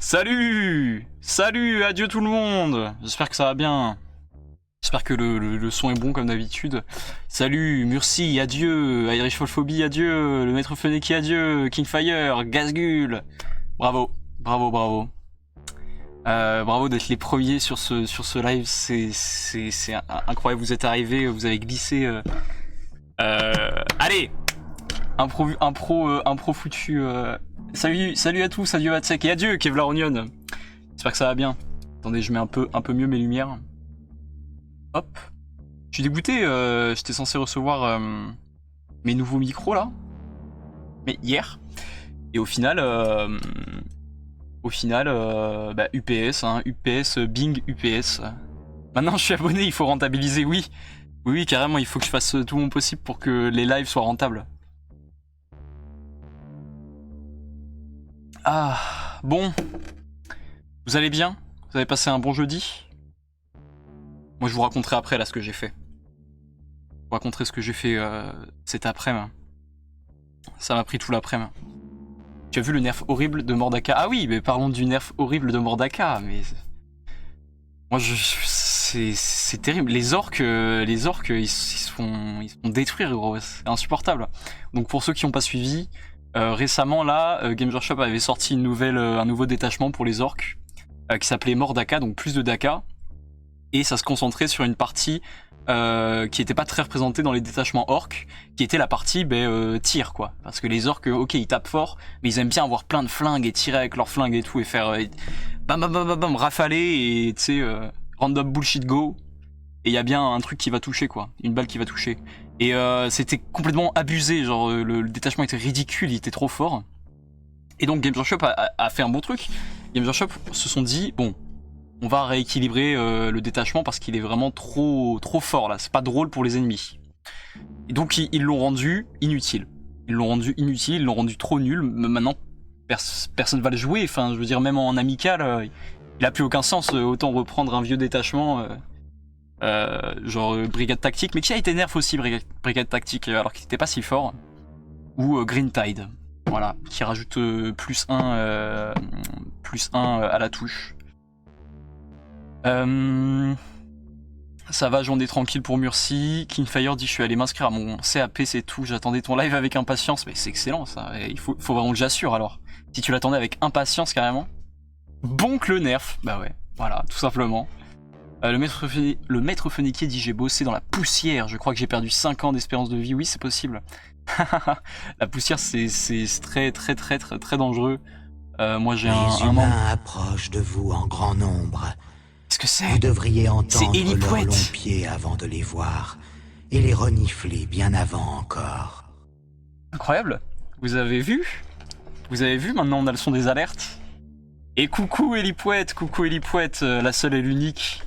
Salut! Salut, adieu tout le monde! J'espère que ça va bien. J'espère que le son est bon comme d'habitude. Salut, Murcie, adieu, Irish Phobie, adieu, le Maître Feneki, adieu, Kingfire, Gazgul. Bravo, bravo, bravo. Bravo d'être les premiers sur ce live, c'est incroyable, vous êtes arrivés, vous avez glissé. Allez! Un pro foutu. Salut à tous, adieu Vatsek et adieu Kevlar Onion. J'espère que ça va bien. Attendez, je mets un peu mieux mes lumières. Hop. Je suis dégoûté, j'étais censé recevoir mes nouveaux micros là. Mais hier. Et au final, UPS, hein, UPS, Bing UPS. Maintenant je suis abonné, il faut rentabiliser, oui. Oui, carrément, il faut que je fasse tout mon possible pour que les lives soient rentables. Ah, bon. Vous allez bien? Vous avez passé un bon jeudi? Moi, je vous raconterai après, là, ce que j'ai fait. Je vous raconterai ce que j'ai fait cet après-midi. Ça m'a pris tout l'après-midi. Tu as vu le nerf horrible de Mordaka? Ah oui, mais parlons du nerf horrible de Mordaka, mais... Moi, c'est terrible. Les orques, ils se font détruire, gros. C'est insupportable. Donc, pour ceux qui n'ont pas suivi... récemment là, Games Workshop avait sorti un nouveau détachement pour les orques qui s'appelait Mordaka, donc plus de Daka, et ça se concentrait sur une partie qui n'était pas très représentée dans les détachements orques, qui était la partie tir quoi, parce que les orques, ok, ils tapent fort, mais ils aiment bien avoir plein de flingues et tirer avec leurs flingues et tout et faire bam bam bam bam bam, rafaler et tu sais random bullshit go, et il y a bien un truc qui va toucher quoi, une balle qui va toucher. Et c'était complètement abusé, genre le détachement était ridicule, il était trop fort. Et donc Games Workshop a fait un bon truc. Games Workshop se sont dit, bon, on va rééquilibrer le détachement parce qu'il est vraiment trop fort là, c'est pas drôle pour les ennemis. Et donc ils l'ont rendu inutile. Ils l'ont rendu trop nul. Maintenant, personne va le jouer, enfin je veux dire, même en amical, il a plus aucun sens, autant reprendre un vieux détachement... genre Brigade Tactique, mais qui a été nerf aussi, Brigade Tactique, alors qu'il n'était pas si fort, ou Green Tide, voilà, qui rajoute plus 1 à la touche. Ça va, journée tranquille pour Murcie. Kingfire dit je suis allé m'inscrire à mon CAP, c'est tout, j'attendais ton live avec impatience, mais c'est excellent ça, il faut vraiment que j'assure alors, si tu l'attendais avec impatience carrément. Bon que le nerf, bah ouais, voilà, tout simplement. Le maître Feneki dit j'ai bossé dans la poussière, je crois que j'ai perdu 5 ans d'espérance de vie, oui c'est possible. La poussière c'est très dangereux. Moi j'ai Les humains approchent de vous en grand nombre. Qu'est-ce que c'est? Vous devriez entendre leurs Elipouette. longs pieds avant de les voir, et les renifler bien avant encore. Incroyable. Vous avez vu? Maintenant on a le son des alertes. Et coucou Elipouette, la seule et l'unique.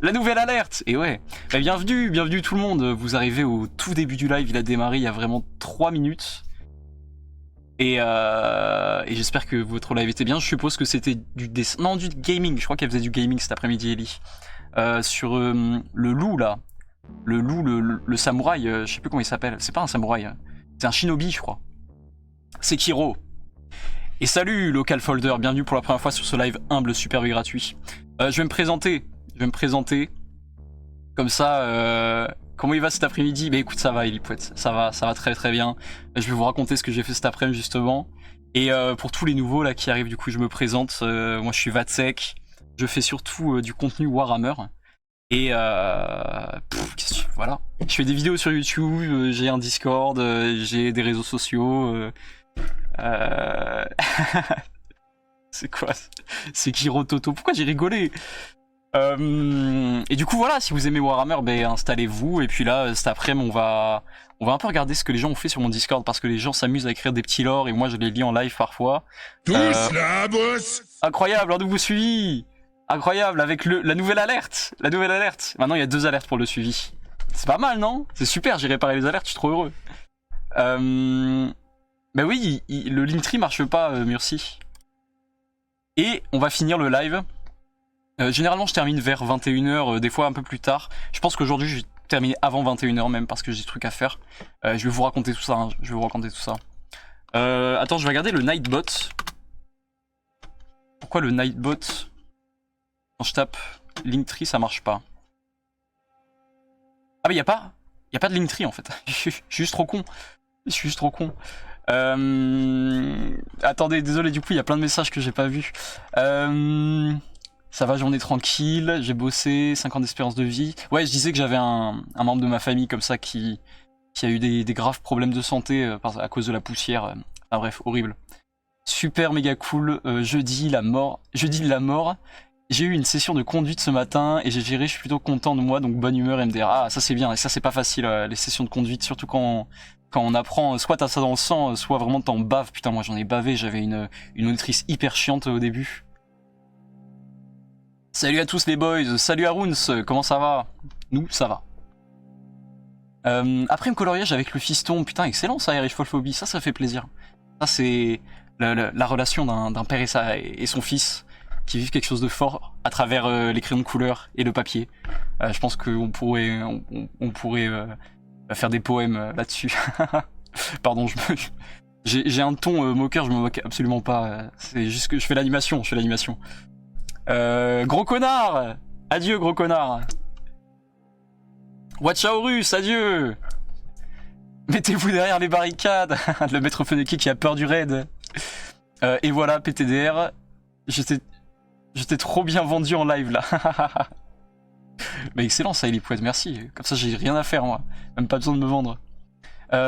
La nouvelle alerte! Et ouais, bah, bienvenue tout le monde, vous arrivez au tout début du live, il a démarré il y a vraiment 3 minutes. Et j'espère que votre live était bien, je suppose que c'était du gaming, je crois qu'elle faisait du gaming cet après-midi Ellie. Sur le loup là, le samouraï, je sais plus comment il s'appelle, c'est pas un samouraï, c'est un shinobi je crois. Sekiro. Et salut Local Folder, bienvenue pour la première fois sur ce live humble, super et gratuit. Je vais me présenter. Comme ça, comment il va cet après-midi? Bah écoute, ça va Elipouette, ça va très bien. Je vais vous raconter ce que j'ai fait cet après-midi justement. Et pour tous les nouveaux là qui arrivent, du coup je me présente. Moi je suis Vatsek, je fais surtout du contenu Warhammer. Et voilà. Je fais des vidéos sur YouTube, j'ai un Discord, j'ai des réseaux sociaux. C'est quoi? C'est Kiro Toto. Pourquoi j'ai rigolé? Et du coup voilà, si vous aimez Warhammer, installez-vous. Et puis là, cet après-midi, on va un peu regarder ce que les gens ont fait sur mon Discord, parce que les gens s'amusent à écrire des petits lores et moi je les lis en live parfois. Tous là, boss! Incroyable, un nouveau suivi. Incroyable, avec la nouvelle alerte. Maintenant il y a 2 alertes pour le suivi. C'est pas mal, non? C'est super, j'ai réparé les alertes, je suis trop heureux. Bah oui, le Linktree marche pas, Murcie. Et on va finir le live. Généralement je termine vers 21h, des fois un peu plus tard. Je pense qu'aujourd'hui je vais terminer avant 21h même parce que j'ai des trucs à faire. Je vais vous raconter tout ça, Attends, je vais regarder le Nightbot. pourquoi le Nightbot, quand je tape Linktree, ça marche pas. Ah mais y a pas de Linktree en fait. Je suis juste trop con. Je suis juste trop con. Attendez, désolé, du coup, il y a plein de messages que j'ai pas vus. Ça va, journée tranquille, j'ai bossé, 5 ans d'espérance de vie. Ouais, je disais que j'avais un membre de ma famille comme ça qui a eu des graves problèmes de santé à cause de la poussière. Enfin bref, horrible. Super méga cool, jeudi de la mort. J'ai eu une session de conduite ce matin et j'ai géré, je suis plutôt content de moi, donc bonne humeur MDR. Ah, ça c'est bien, et ça c'est pas facile, les sessions de conduite, surtout quand on apprend, soit t'as ça dans le sang, soit vraiment t'en baves. Putain, moi j'en ai bavé, j'avais une auditrice hyper chiante au début. Salut à tous les boys, salut Aruns, comment ça va? Nous, ça va. Après un coloriage avec le fiston, putain excellent ça, Erishfolphobie, ça fait plaisir. Ça c'est la relation d'un père et son fils qui vivent quelque chose de fort à travers les crayons de couleur et le papier. Je pense qu'on pourrait, on pourrait faire des poèmes là-dessus. Pardon, j'ai un ton moqueur, je me moque absolument pas. C'est juste que je fais l'animation, Gros connard! Adieu, gros connard! Watchaurus, adieu! Mettez-vous derrière les barricades! Le maître Feneki qui a peur du raid. Et voilà, PTDR. J'étais trop bien vendu en live là. Mais excellent ça, Elipouette, merci. Comme ça, j'ai rien à faire moi. Même pas besoin de me vendre.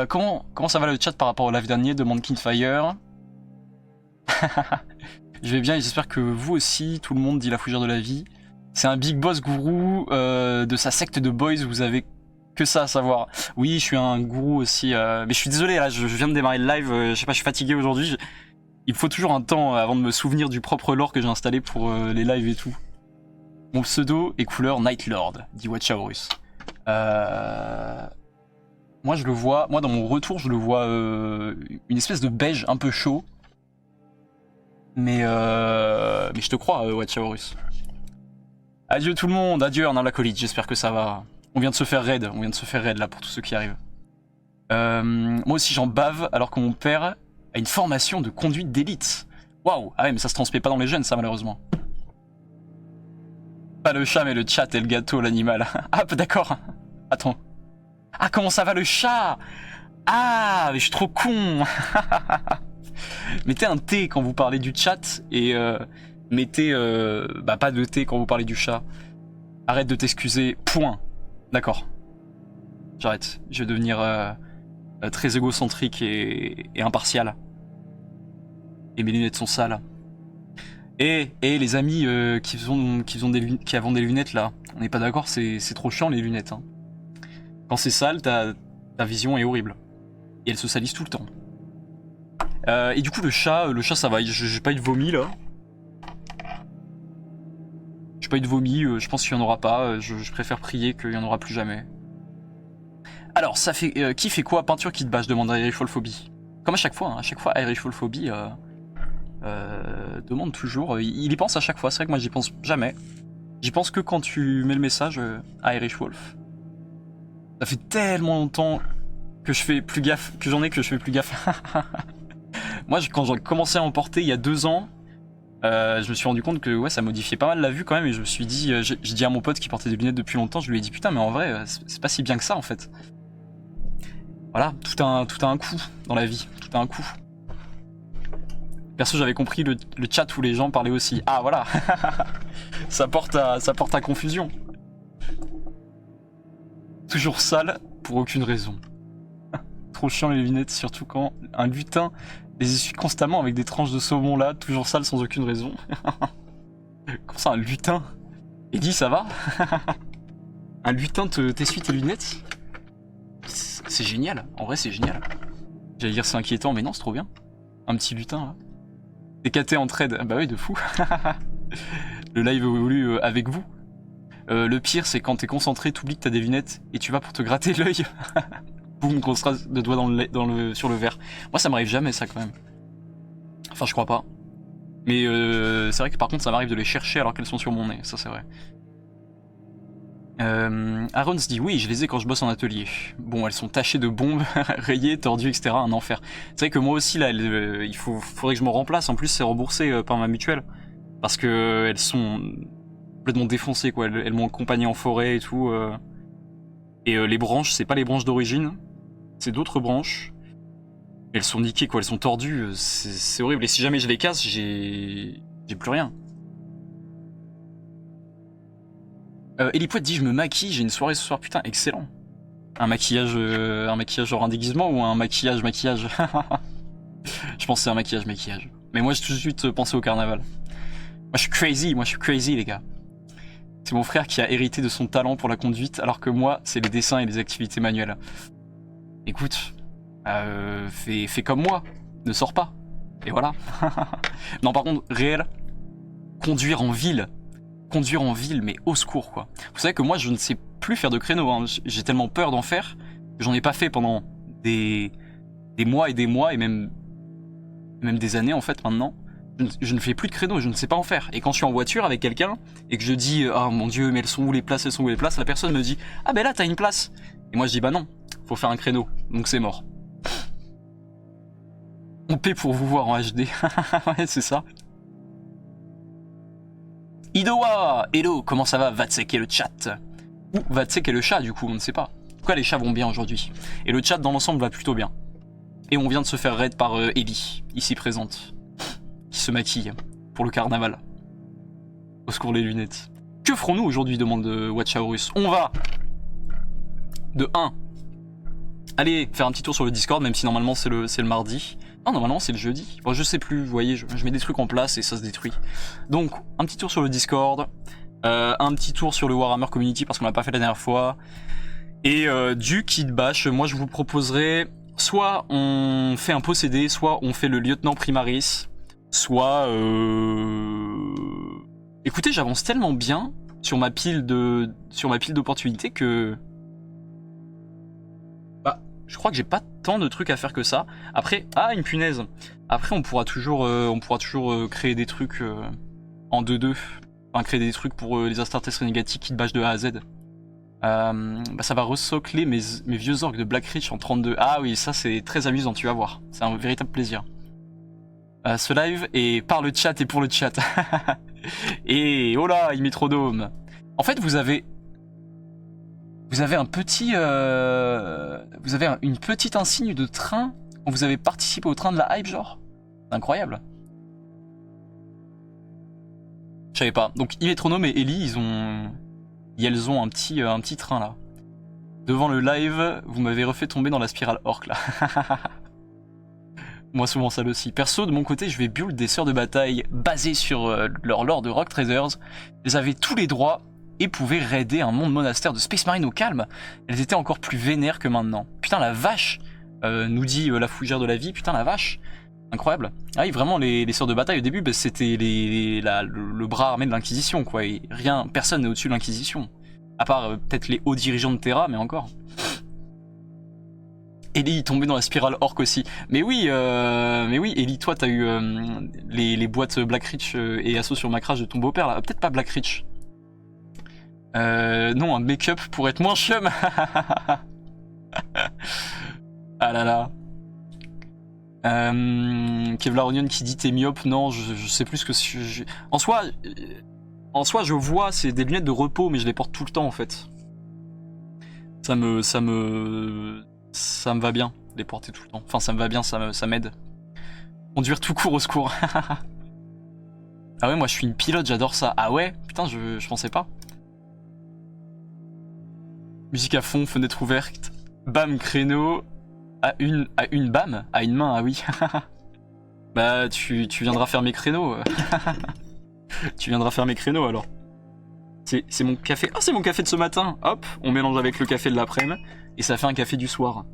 Comment ça va le chat par rapport au live dernier? Demande Kingfire. Je vais bien et j'espère que vous aussi, tout le monde dit la fougère de la vie. C'est un big boss gourou de sa secte de boys, vous avez que ça à savoir. Oui, je suis un gourou aussi, mais je suis désolé, là, je viens de démarrer le live, je sais pas, je suis fatigué aujourd'hui. Il me faut toujours un temps avant de me souvenir du propre lore que j'ai installé pour les lives et tout. Mon pseudo est couleur Night Lord, dit Watchaurus. Moi je le vois, moi dans mon retour je le vois une espèce de beige un peu chaud. Mais je te crois, Watchaurus. Adieu tout le monde, adieu Arnaud l'acolyte, j'espère que ça va. On vient de se faire raid, là pour tous ceux qui arrivent. Moi aussi j'en bave alors que mon père a une formation de conduite d'élite. Waouh, ah ouais mais ça se transmet pas dans les gènes ça malheureusement. Pas le chat mais le chat et le gâteau, l'animal. Ah d'accord, attends. Ah comment ça va le chat? Ah mais je suis trop con. Mettez un T quand vous parlez du chat et mettez pas de T quand vous parlez du chat. Arrête de t'excuser, point. D'accord. J'arrête. Je vais devenir très égocentrique et impartial. Et mes lunettes sont sales. Et les amis qui avons des lunettes là, on n'est pas d'accord, c'est trop chiant les lunettes. Hein. Quand c'est sale, ta vision est horrible. Et elle se salisse tout le temps. Et du coup le chat ça va, j'ai pas eu de vomi là. J'ai pas eu de vomi, je pense qu'il y en aura pas, je préfère prier qu'il y en aura plus jamais. Alors ça fait, qui fait quoi? Peinture qui te bâche, demande Erishfolphobie. Comme à chaque fois Erishfolphobie demande toujours, il y pense à chaque fois, c'est vrai que moi j'y pense jamais. J'y pense que quand tu mets le message à Erishwolf. Ça fait tellement longtemps que je fais plus gaffe, que je fais plus gaffe. Moi, quand j'ai commencé à en porter il y a 2 ans, je me suis rendu compte que ouais, ça modifiait pas mal la vue quand même. Et je me suis dit, j'ai dit à mon pote qui portait des lunettes depuis longtemps, je lui ai dit putain, mais en vrai, c'est pas si bien que ça en fait. Voilà, tout a un coût dans la vie, tout a un coût. Perso, j'avais compris le chat où les gens parlaient aussi. Ah voilà, ça porte à confusion. Toujours sale pour aucune raison. Trop chiant les lunettes, surtout quand un lutin les essuie constamment avec des tranches de saumon là, toujours sales sans aucune raison. Comment ça, un lutin? Eddie, ça va? Un lutin t'essuie tes lunettes? C'est génial, en vrai c'est génial. J'allais dire c'est inquiétant, mais non, c'est trop bien. Un petit lutin là. DKT en trade, bah oui, de fou. Le live évolue avec vous. Le pire, c'est quand t'es concentré, t'oublies que t'as des lunettes et tu vas pour te gratter l'œil. Boum, grosse trace de doigt sur le verre. Moi, ça m'arrive jamais, ça, quand même. Enfin, je crois pas. Mais c'est vrai que par contre, ça m'arrive de les chercher alors qu'elles sont sur mon nez. Ça, c'est vrai. Aaron se dit oui, je les ai quand je bosse en atelier. Bon, elles sont tachées de bombes, rayées, tordues, etc. Un enfer. C'est vrai que moi aussi, là, il faudrait que je me remplace. En plus, c'est remboursé par ma mutuelle. Parce que elles sont complètement défoncées, quoi. Elles m'ont accompagné en forêt et tout. Et les branches, c'est pas les branches d'origine, c'est d'autres branches. Elles sont niquées, quoi. Elles sont tordues. C'est horrible. Et si jamais je les casse, j'ai plus rien. Elipouette dit je me maquille, j'ai une soirée ce soir, putain, excellent. Un maquillage genre un déguisement ou un maquillage Je pense que c'est un maquillage. Mais moi j'ai tout de suite pensé au carnaval. Moi je suis crazy les gars. C'est mon frère qui a hérité de son talent pour la conduite, alors que moi c'est les dessins et les activités manuelles. Écoute, fais comme moi, ne sors pas. Et voilà. Non par contre, réel, conduire en ville, mais au secours quoi. Vous savez que moi je ne sais plus faire de créneau, hein. J'ai tellement peur d'en faire que j'en ai pas fait pendant des mois et même des années en fait maintenant. Je ne fais plus de créneau, je ne sais pas en faire. Et quand je suis en voiture avec quelqu'un et que je dis oh mon dieu mais elles sont où les places, la personne me dit ah ben là t'as une place. Et moi je dis bah non, faut faire un créneau, donc c'est mort. On paie pour vous voir en HD. Ouais c'est ça. Idoa, hello, comment ça va? Vatsek et le chat. Ou Vatsek et le chat du coup, on ne sait pas. En tout cas les chats vont bien aujourd'hui. Et le chat dans l'ensemble va plutôt bien. Et on vient de se faire raid par Ellie, ici présente. Qui se maquille pour le carnaval. Au secours les lunettes. Que ferons-nous aujourd'hui, demande Watchaurus. On va de 1. Allez faire un petit tour sur le Discord, même si normalement c'est le mardi. Non, normalement c'est le jeudi. Bon, je sais plus, vous voyez, je mets des trucs en place et ça se détruit. Donc, un petit tour sur le Discord, un petit tour sur le Warhammer Community parce qu'on l'a pas fait la dernière fois, et du Kit Bash. Moi je vous proposerai, soit on fait un possédé, soit on fait le lieutenant primaris, soit... Écoutez, j'avance tellement bien sur ma pile d'opportunités que... Je crois que j'ai pas tant de trucs à faire que ça. Après, ah une punaise. Après on pourra toujours créer des trucs en 2-2. Enfin créer des trucs pour les Astartes Renegati Kit Bash de A à Z. Ça va resocler mes vieux orques de Blackreach en 32. Ah oui, ça c'est très amusant, tu vas voir. C'est un véritable plaisir. Ce live est par le chat et pour le chat. Et oh là, Imétrodome. En fait, vous avez un petit, une petite insigne de train quand vous avez participé au train de la hype, genre. C'est incroyable. Je savais pas. Donc Imétronome et Ellie, elles ont un petit train là. Devant le live, vous m'avez refait tomber dans la spirale orc là. Moi souvent ça aussi. Perso, de mon côté, je vais build des sœurs de bataille basées sur leur lore de Rock Traders. Elles avaient tous les droits et pouvaient raider un monde monastère de Space Marine au calme. Elles étaient encore plus vénères que maintenant. Putain la vache, nous dit la fougère de la vie, putain la vache. Incroyable. Ah oui, vraiment, les sœurs de bataille au début, c'était le bras armé de l'Inquisition, quoi. Et personne n'est au-dessus de l'Inquisition. À part peut-être les hauts dirigeants de Terra, mais encore. Ellie tombée dans la spirale orc aussi. Mais oui, Ellie, toi t'as eu les boîtes Blackreach et Assaut sur Macrash de ton beau-père là. Peut-être pas Blackreach. Non, un make-up pour être moins chum. Ah là là. Kevlar Onion qui dit t'es myope. Non, je sais plus ce que en soi je vois, c'est des lunettes de repos, mais je les porte tout le temps en fait. Ça me va bien de les porter tout le temps. Enfin, ça me va bien, ça m'aide. Conduire tout court, au secours. Ah ouais, moi je suis une pilote, j'adore ça. Ah ouais, putain, je pensais pas. Musique à fond, fenêtre ouverte. Bam, créneau. À une bam, à une main, ah oui. Bah, tu viendras faire mes créneaux. Tu viendras faire mes créneaux alors. C'est mon café. Ah, c'est mon café de ce matin. Hop, on mélange avec le café de l'après-midi et ça fait un café du soir.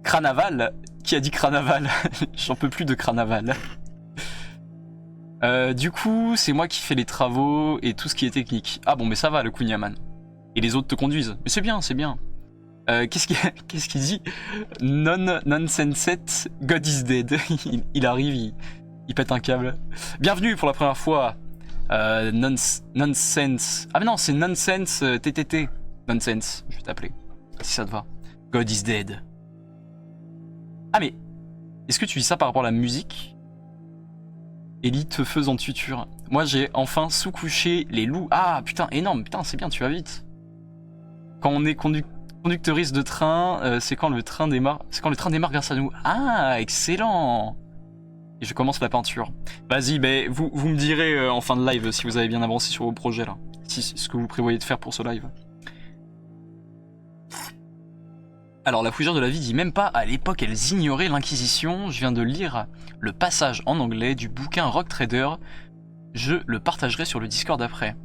Cranaval? Qui a dit Cranaval? J'en peux plus de Cranaval. Du coup, c'est moi qui fais les travaux et tout ce qui est technique. Ah bon, mais ça va, le Kunyaman. Et les autres te conduisent. Mais c'est bien, c'est bien. Qu'est-ce qu'il dit? Nonsense, God is dead. Il arrive, il pète un câble. Bienvenue pour la première fois. Nonsense. Ah mais non, c'est Nonsense TTT. Nonsense, je vais t'appeler. Si ça te va. God is dead. Ah mais, est-ce que tu dis ça par rapport à la musique? Élite faisant tuture. Moi j'ai enfin sous-couché les loups. Ah putain, énorme, putain c'est bien, tu vas vite. Quand on est conducteuriste de train, c'est quand le train démarre. C'est quand le train démarre grâce à nous. Ah, excellent. Et je commence la peinture. Vas-y, bah, vous me direz en fin de live si vous avez bien avancé sur vos projets là. Ce que vous prévoyez de faire pour ce live. Alors, la fougère de la vie dit même pas à l'époque elles ignoraient l'Inquisition. Je viens de lire le passage en anglais du bouquin Rock Trader. Je le partagerai sur le Discord après.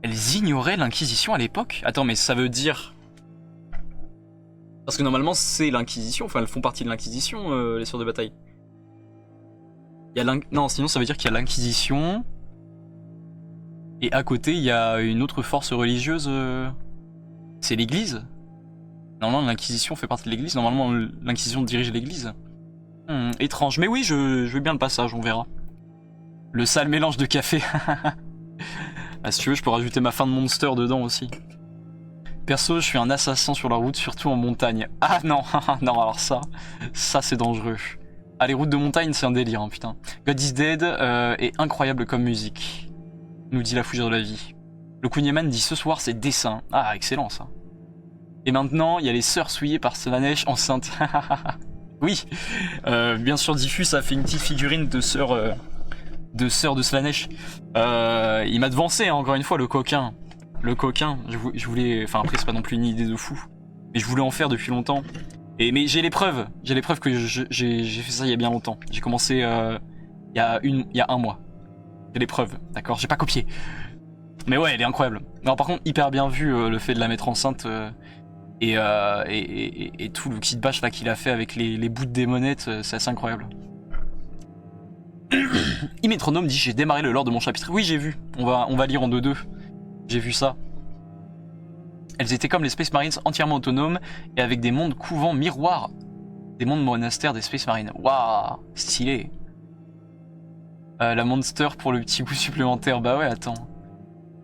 Elles ignoraient l'Inquisition à l'époque? Attends, mais ça veut dire... Parce que normalement c'est l'Inquisition, enfin elles font partie de l'Inquisition, les sœurs de bataille. Non, sinon ça veut dire qu'il y a l'Inquisition. Et à côté il y a une autre force religieuse. C'est l'Église. Normalement l'Inquisition fait partie de l'Église, normalement l'Inquisition dirige l'Église. Étrange, mais oui je veux bien le passage, on verra. Le sale mélange de café. Ah, si tu veux je peux rajouter ma fin de monster dedans aussi. Perso je suis un assassin sur la route, surtout en montagne. Ah non, non alors ça c'est dangereux. Ah les routes de montagne c'est un délire hein, putain. God is Dead est incroyable comme musique, nous dit la fougère de la vie. Le Kunyaman dit ce soir c'est dessin. Ah excellent ça. Et maintenant, il y a les sœurs souillées par Slanesh enceinte. Oui, bien sûr, Diffus a fait une petite figurine de sœur de Slanesh. Il m'a devancé, hein, encore une fois, le coquin. Le coquin, je voulais... Enfin, après, c'est pas non plus une idée de fou. Mais je voulais en faire depuis longtemps. Mais j'ai les preuves. J'ai les preuves que j'ai fait ça il y a bien longtemps. J'ai commencé il y a un mois. J'ai les preuves, d'accord? J'ai pas copié. Mais ouais, elle est incroyable. Non, par contre, hyper bien vu le fait de la mettre enceinte... Et tout le kit bash là qu'il a fait avec les bouts de démonettes, c'est assez incroyable. Imétronome dit j'ai démarré le lore de mon chapitre. Oui j'ai vu, on va lire en 2-2. J'ai vu ça. Elles étaient comme les Space Marines entièrement autonomes et avec des mondes couvents miroirs. Des mondes monastères des Space Marines. Waouh, stylé. La Monster pour le petit goût supplémentaire. Bah ouais attends.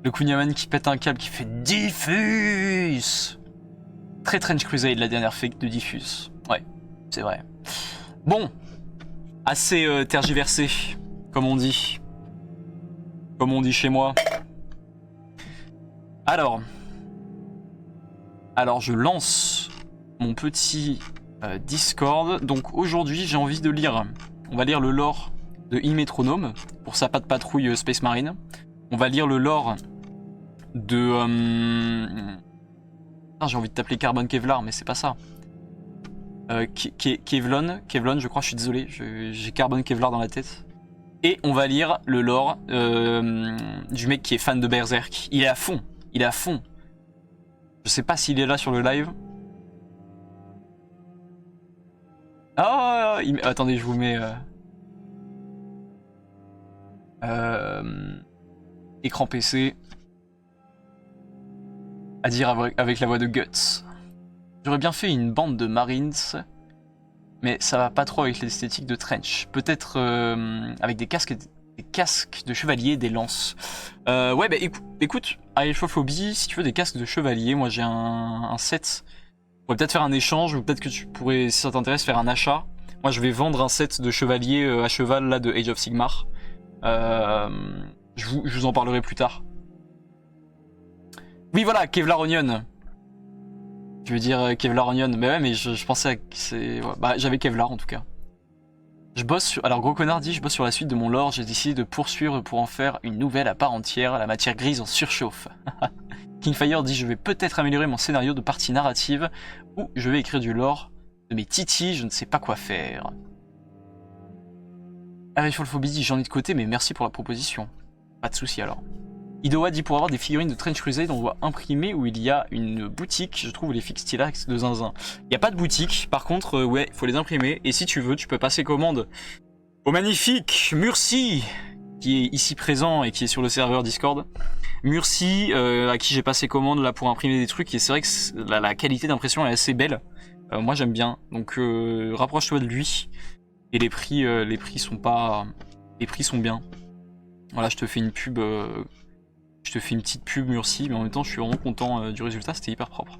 Le Kunyaman qui pète un câble qui fait Diffus. Très Trench Crusade, la dernière fake de Diffus. Ouais, c'est vrai. Bon, assez tergiversé, comme on dit. Comme on dit chez moi. Alors je lance mon petit Discord. Donc aujourd'hui, j'ai envie de lire. On va lire le lore de Imétronome pour sa patte patrouille Space Marine. On va lire le lore de... J'ai envie de t'appeler Carbon Kevlar, mais c'est pas ça. Kevlon, je crois, je suis désolé, j'ai Carbon Kevlar dans la tête. Et on va lire le lore du mec qui est fan de Berserk. Il est à fond, il est à fond. Je sais pas s'il est là sur le live. Ah, attendez, je vous mets... écran PC. À dire avec la voix de Guts. J'aurais bien fait une bande de Marines, mais ça va pas trop avec l'esthétique de Trench. Peut-être avec des casques de chevalier, des lances. Ouais, bah écoute, Aérophobie, si tu veux des casques de chevalier, moi j'ai un set. On pourrait peut-être faire un échange, ou peut-être que tu pourrais, si ça t'intéresse, faire un achat. Moi je vais vendre un set de chevalier à cheval là de Age of Sigmar. Je vous en parlerai plus tard. Oui voilà, Kevlar Onion. Tu veux dire Kevlar Onion? Mais ouais, mais je pensais que c'est... Ouais, bah j'avais Kevlar en tout cas. Je bosse sur... Alors Gros Connard dit, je bosse sur la suite de mon lore, j'ai décidé de poursuivre pour en faire une nouvelle à part entière, la matière grise en surchauffe. Kingfire dit, je vais peut-être améliorer mon scénario de partie narrative, ou je vais écrire du lore de mes titis, je ne sais pas quoi faire. Aérophobie dit, j'en ai de côté, mais merci pour la proposition. Pas de souci alors. Idoa dit pour avoir des figurines de Trench Crusade, on doit imprimer où il y a une boutique, je trouve les fixes Stylax de zinzin. Il n'y a pas de boutique, par contre, ouais, il faut les imprimer. Et si tu veux, tu peux passer commande au magnifique Murci, qui est ici présent et qui est sur le serveur Discord. Murci, à qui j'ai passé commande là pour imprimer des trucs, et c'est vrai que la qualité d'impression est assez belle. Moi j'aime bien, donc rapproche-toi de lui. Et les prix sont pas... Les prix sont bien. Voilà, je te fais une pub... Je te fais une petite pub Murci, mais en même temps je suis vraiment content du résultat, c'était hyper propre.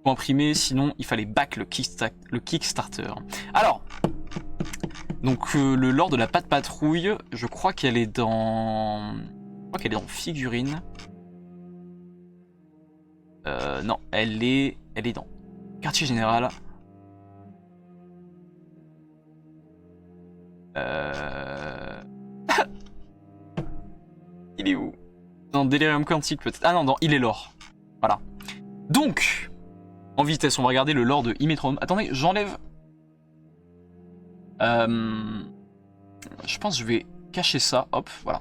Pour imprimer, sinon il fallait back le Kickstarter. Alors, Donc le lore de la patte patrouille, je crois qu'elle est dans... figurine. Non, elle est dans quartier général. Il est où? Dans Delirium Quantique peut-être. Ah non, dans Il est lore. Voilà. Donc, en vitesse, on va regarder le lore de Imetronome. Attendez, j'enlève... je pense que je vais cacher ça. Hop, voilà.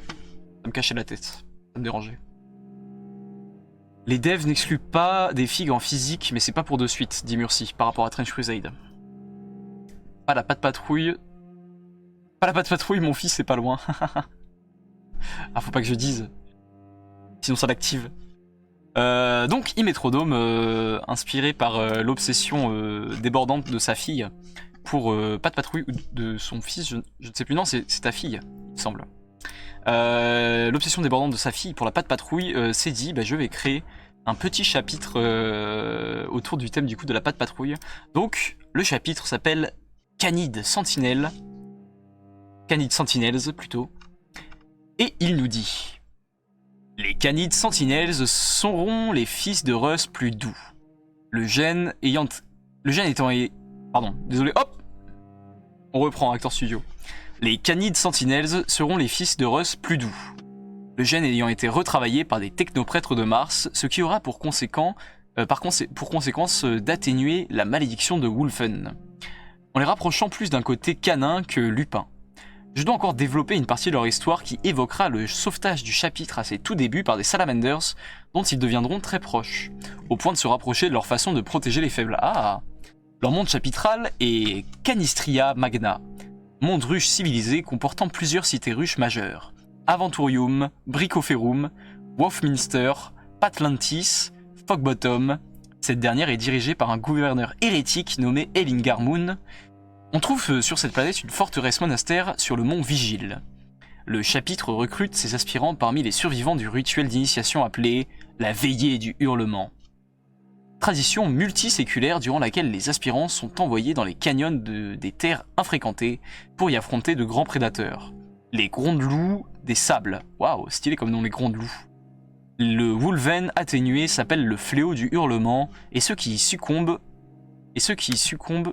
Ça me cachait la tête. Ça me dérangeait. Les devs n'excluent pas des figues en physique, mais c'est pas pour de suite, dit Murcy, par rapport à Trench Crusade. Pas la patte patrouille. Pas la patte patrouille, mon fils, c'est pas loin. Ah, faut pas que je dise. Sinon ça l'active. Donc, Imetrodome, inspiré par l'obsession débordante de sa fille pour pas de patrouille ou de son fils, je ne sais plus, non, c'est ta fille, il me semble. L'obsession débordante de sa fille pour la pas de patrouille s'est dit, bah, je vais créer un petit chapitre autour du thème du coup de la pas de patrouille. Donc, le chapitre s'appelle Canid Sentinels plutôt, et il nous dit: les Canid Sentinels seront les fils de Russ plus doux. Le gène étant... Pardon, désolé, hop. On reprend, Actor Studio. Les Canid Sentinels seront les fils de Russ plus doux. Le gène ayant été retravaillé par des technoprêtres de Mars, ce qui aura pour conséquence d'atténuer la malédiction de Wulfen, en les rapprochant plus d'un côté canin que lupin. Je dois encore développer une partie de leur histoire qui évoquera le sauvetage du chapitre à ses tout débuts par des salamanders dont ils deviendront très proches, au point de se rapprocher de leur façon de protéger les faibles. Ah! Leur monde chapitral est Canistria Magna, monde ruche civilisé comportant plusieurs cités ruches majeures: Aventurium, Bricoferum, Wolfminster, Patlantis, Fogbottom. Cette dernière est dirigée par un gouverneur hérétique nommé Ellingar Moon. On trouve sur cette planète une forteresse monastère sur le mont Vigile. Le chapitre recrute ses aspirants parmi les survivants du rituel d'initiation appelé la Veillée du Hurlement. Tradition multiséculaire durant laquelle les aspirants sont envoyés dans les canyons des terres infréquentées pour y affronter de grands prédateurs. Les Gronde-loups des sables. Waouh, stylé comme nom, les Gronde-loups. Le Wulven atténué s'appelle le Fléau du Hurlement, et ceux qui y succombent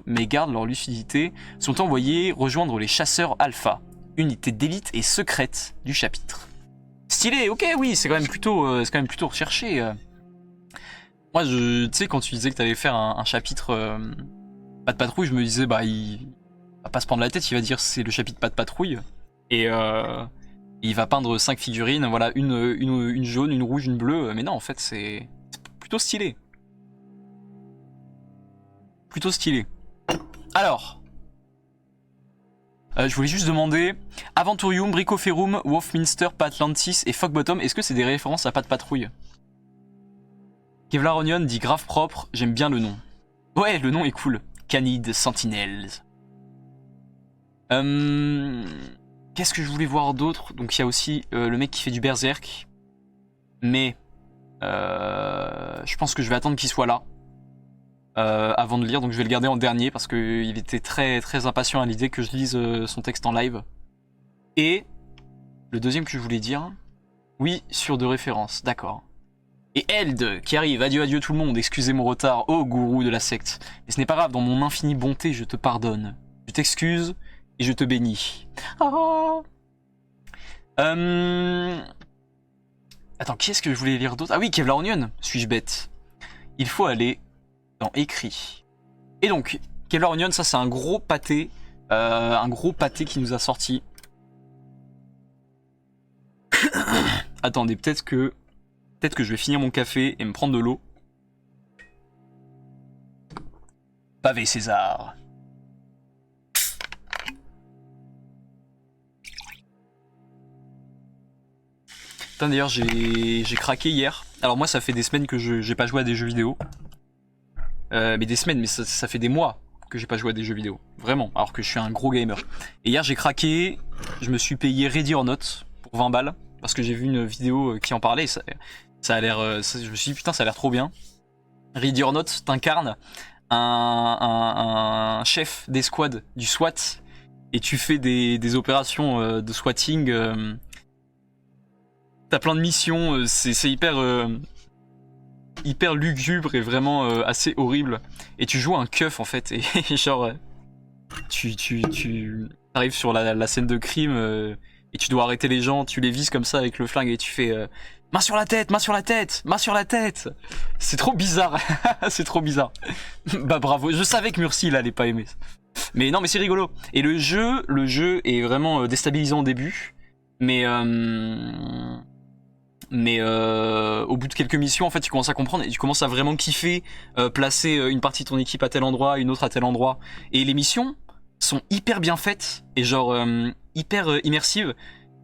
mais gardent leur lucidité sont envoyés rejoindre les chasseurs alpha, unité d'élite et secrète du chapitre. Stylé, ok, oui, c'est quand même plutôt recherché. Moi, tu sais, quand tu disais que t'allais faire un chapitre pas de patrouille, je me disais, bah, il va pas se prendre la tête, il va dire c'est le chapitre pas de patrouille, et il va peindre 5 figurines, voilà, une jaune, une rouge, une bleue, mais non, en fait, c'est plutôt stylé. Plutôt stylé. Alors, je voulais juste demander, Aventurium, Bricoferum, Wolfminster, Patlantis et Fogbottom, est-ce que c'est des références à pas de patrouille? Kevlar Onion dit grave propre, j'aime bien le nom. Ouais, le nom est cool. Canid Sentinels. Qu'est-ce que je voulais voir d'autre? Donc il y a aussi le mec qui fait du berserk. Mais je pense que je vais attendre qu'il soit là avant de lire. Donc je vais le garder en dernier parce qu'il était très très impatient à l'idée que je lise son texte en live. Et le deuxième que je voulais dire, oui, sur de références, d'accord. Et Eld qui arrive, adieu adieu tout le monde, excusez mon retard, ô gourou de la secte. Mais ce n'est pas grave, dans mon infinie bonté je te pardonne. Je t'excuse et je te bénis. Ah. Attends, qui est-ce que je voulais lire d'autre? Ah oui, Kevlar Onion, suis-je bête? Il faut aller dans écrit. Et donc, Kevlar Onion, ça c'est un gros pâté qui nous a sorti. Attendez, peut-être que je vais finir mon café et me prendre de l'eau. Pavé César. Putain, d'ailleurs, j'ai craqué hier. Alors moi, ça fait des semaines que j'ai pas joué à des jeux vidéo. Mais des semaines, mais ça fait des mois que j'ai pas joué à des jeux vidéo. Vraiment, alors que je suis un gros gamer. Et hier, j'ai craqué. Je me suis payé Ready or Not pour 20 balles. Parce que j'ai vu une vidéo qui en parlait. Ça a l'air... je me suis dit, putain, ça a l'air trop bien. Ready or Not, t'incarnes un chef d'escouade du SWAT. et tu fais des opérations de swatting. T'as plein de missions, c'est hyper lugubre et vraiment assez horrible. Et tu joues un keuf en fait, et genre tu arrives sur la scène de crime et tu dois arrêter les gens, tu les vises comme ça avec le flingue et tu fais main sur la tête, main sur la tête, main sur la tête. C'est trop bizarre, c'est trop bizarre. Bah bravo, je savais que Murcy il allait pas aimer. Mais non mais c'est rigolo. Et le jeu est vraiment déstabilisant au début, mais au bout de quelques missions, en fait, tu commences à comprendre et tu commences à vraiment kiffer placer une partie de ton équipe à tel endroit, une autre à tel endroit. Et les missions sont hyper bien faites et genre hyper immersives.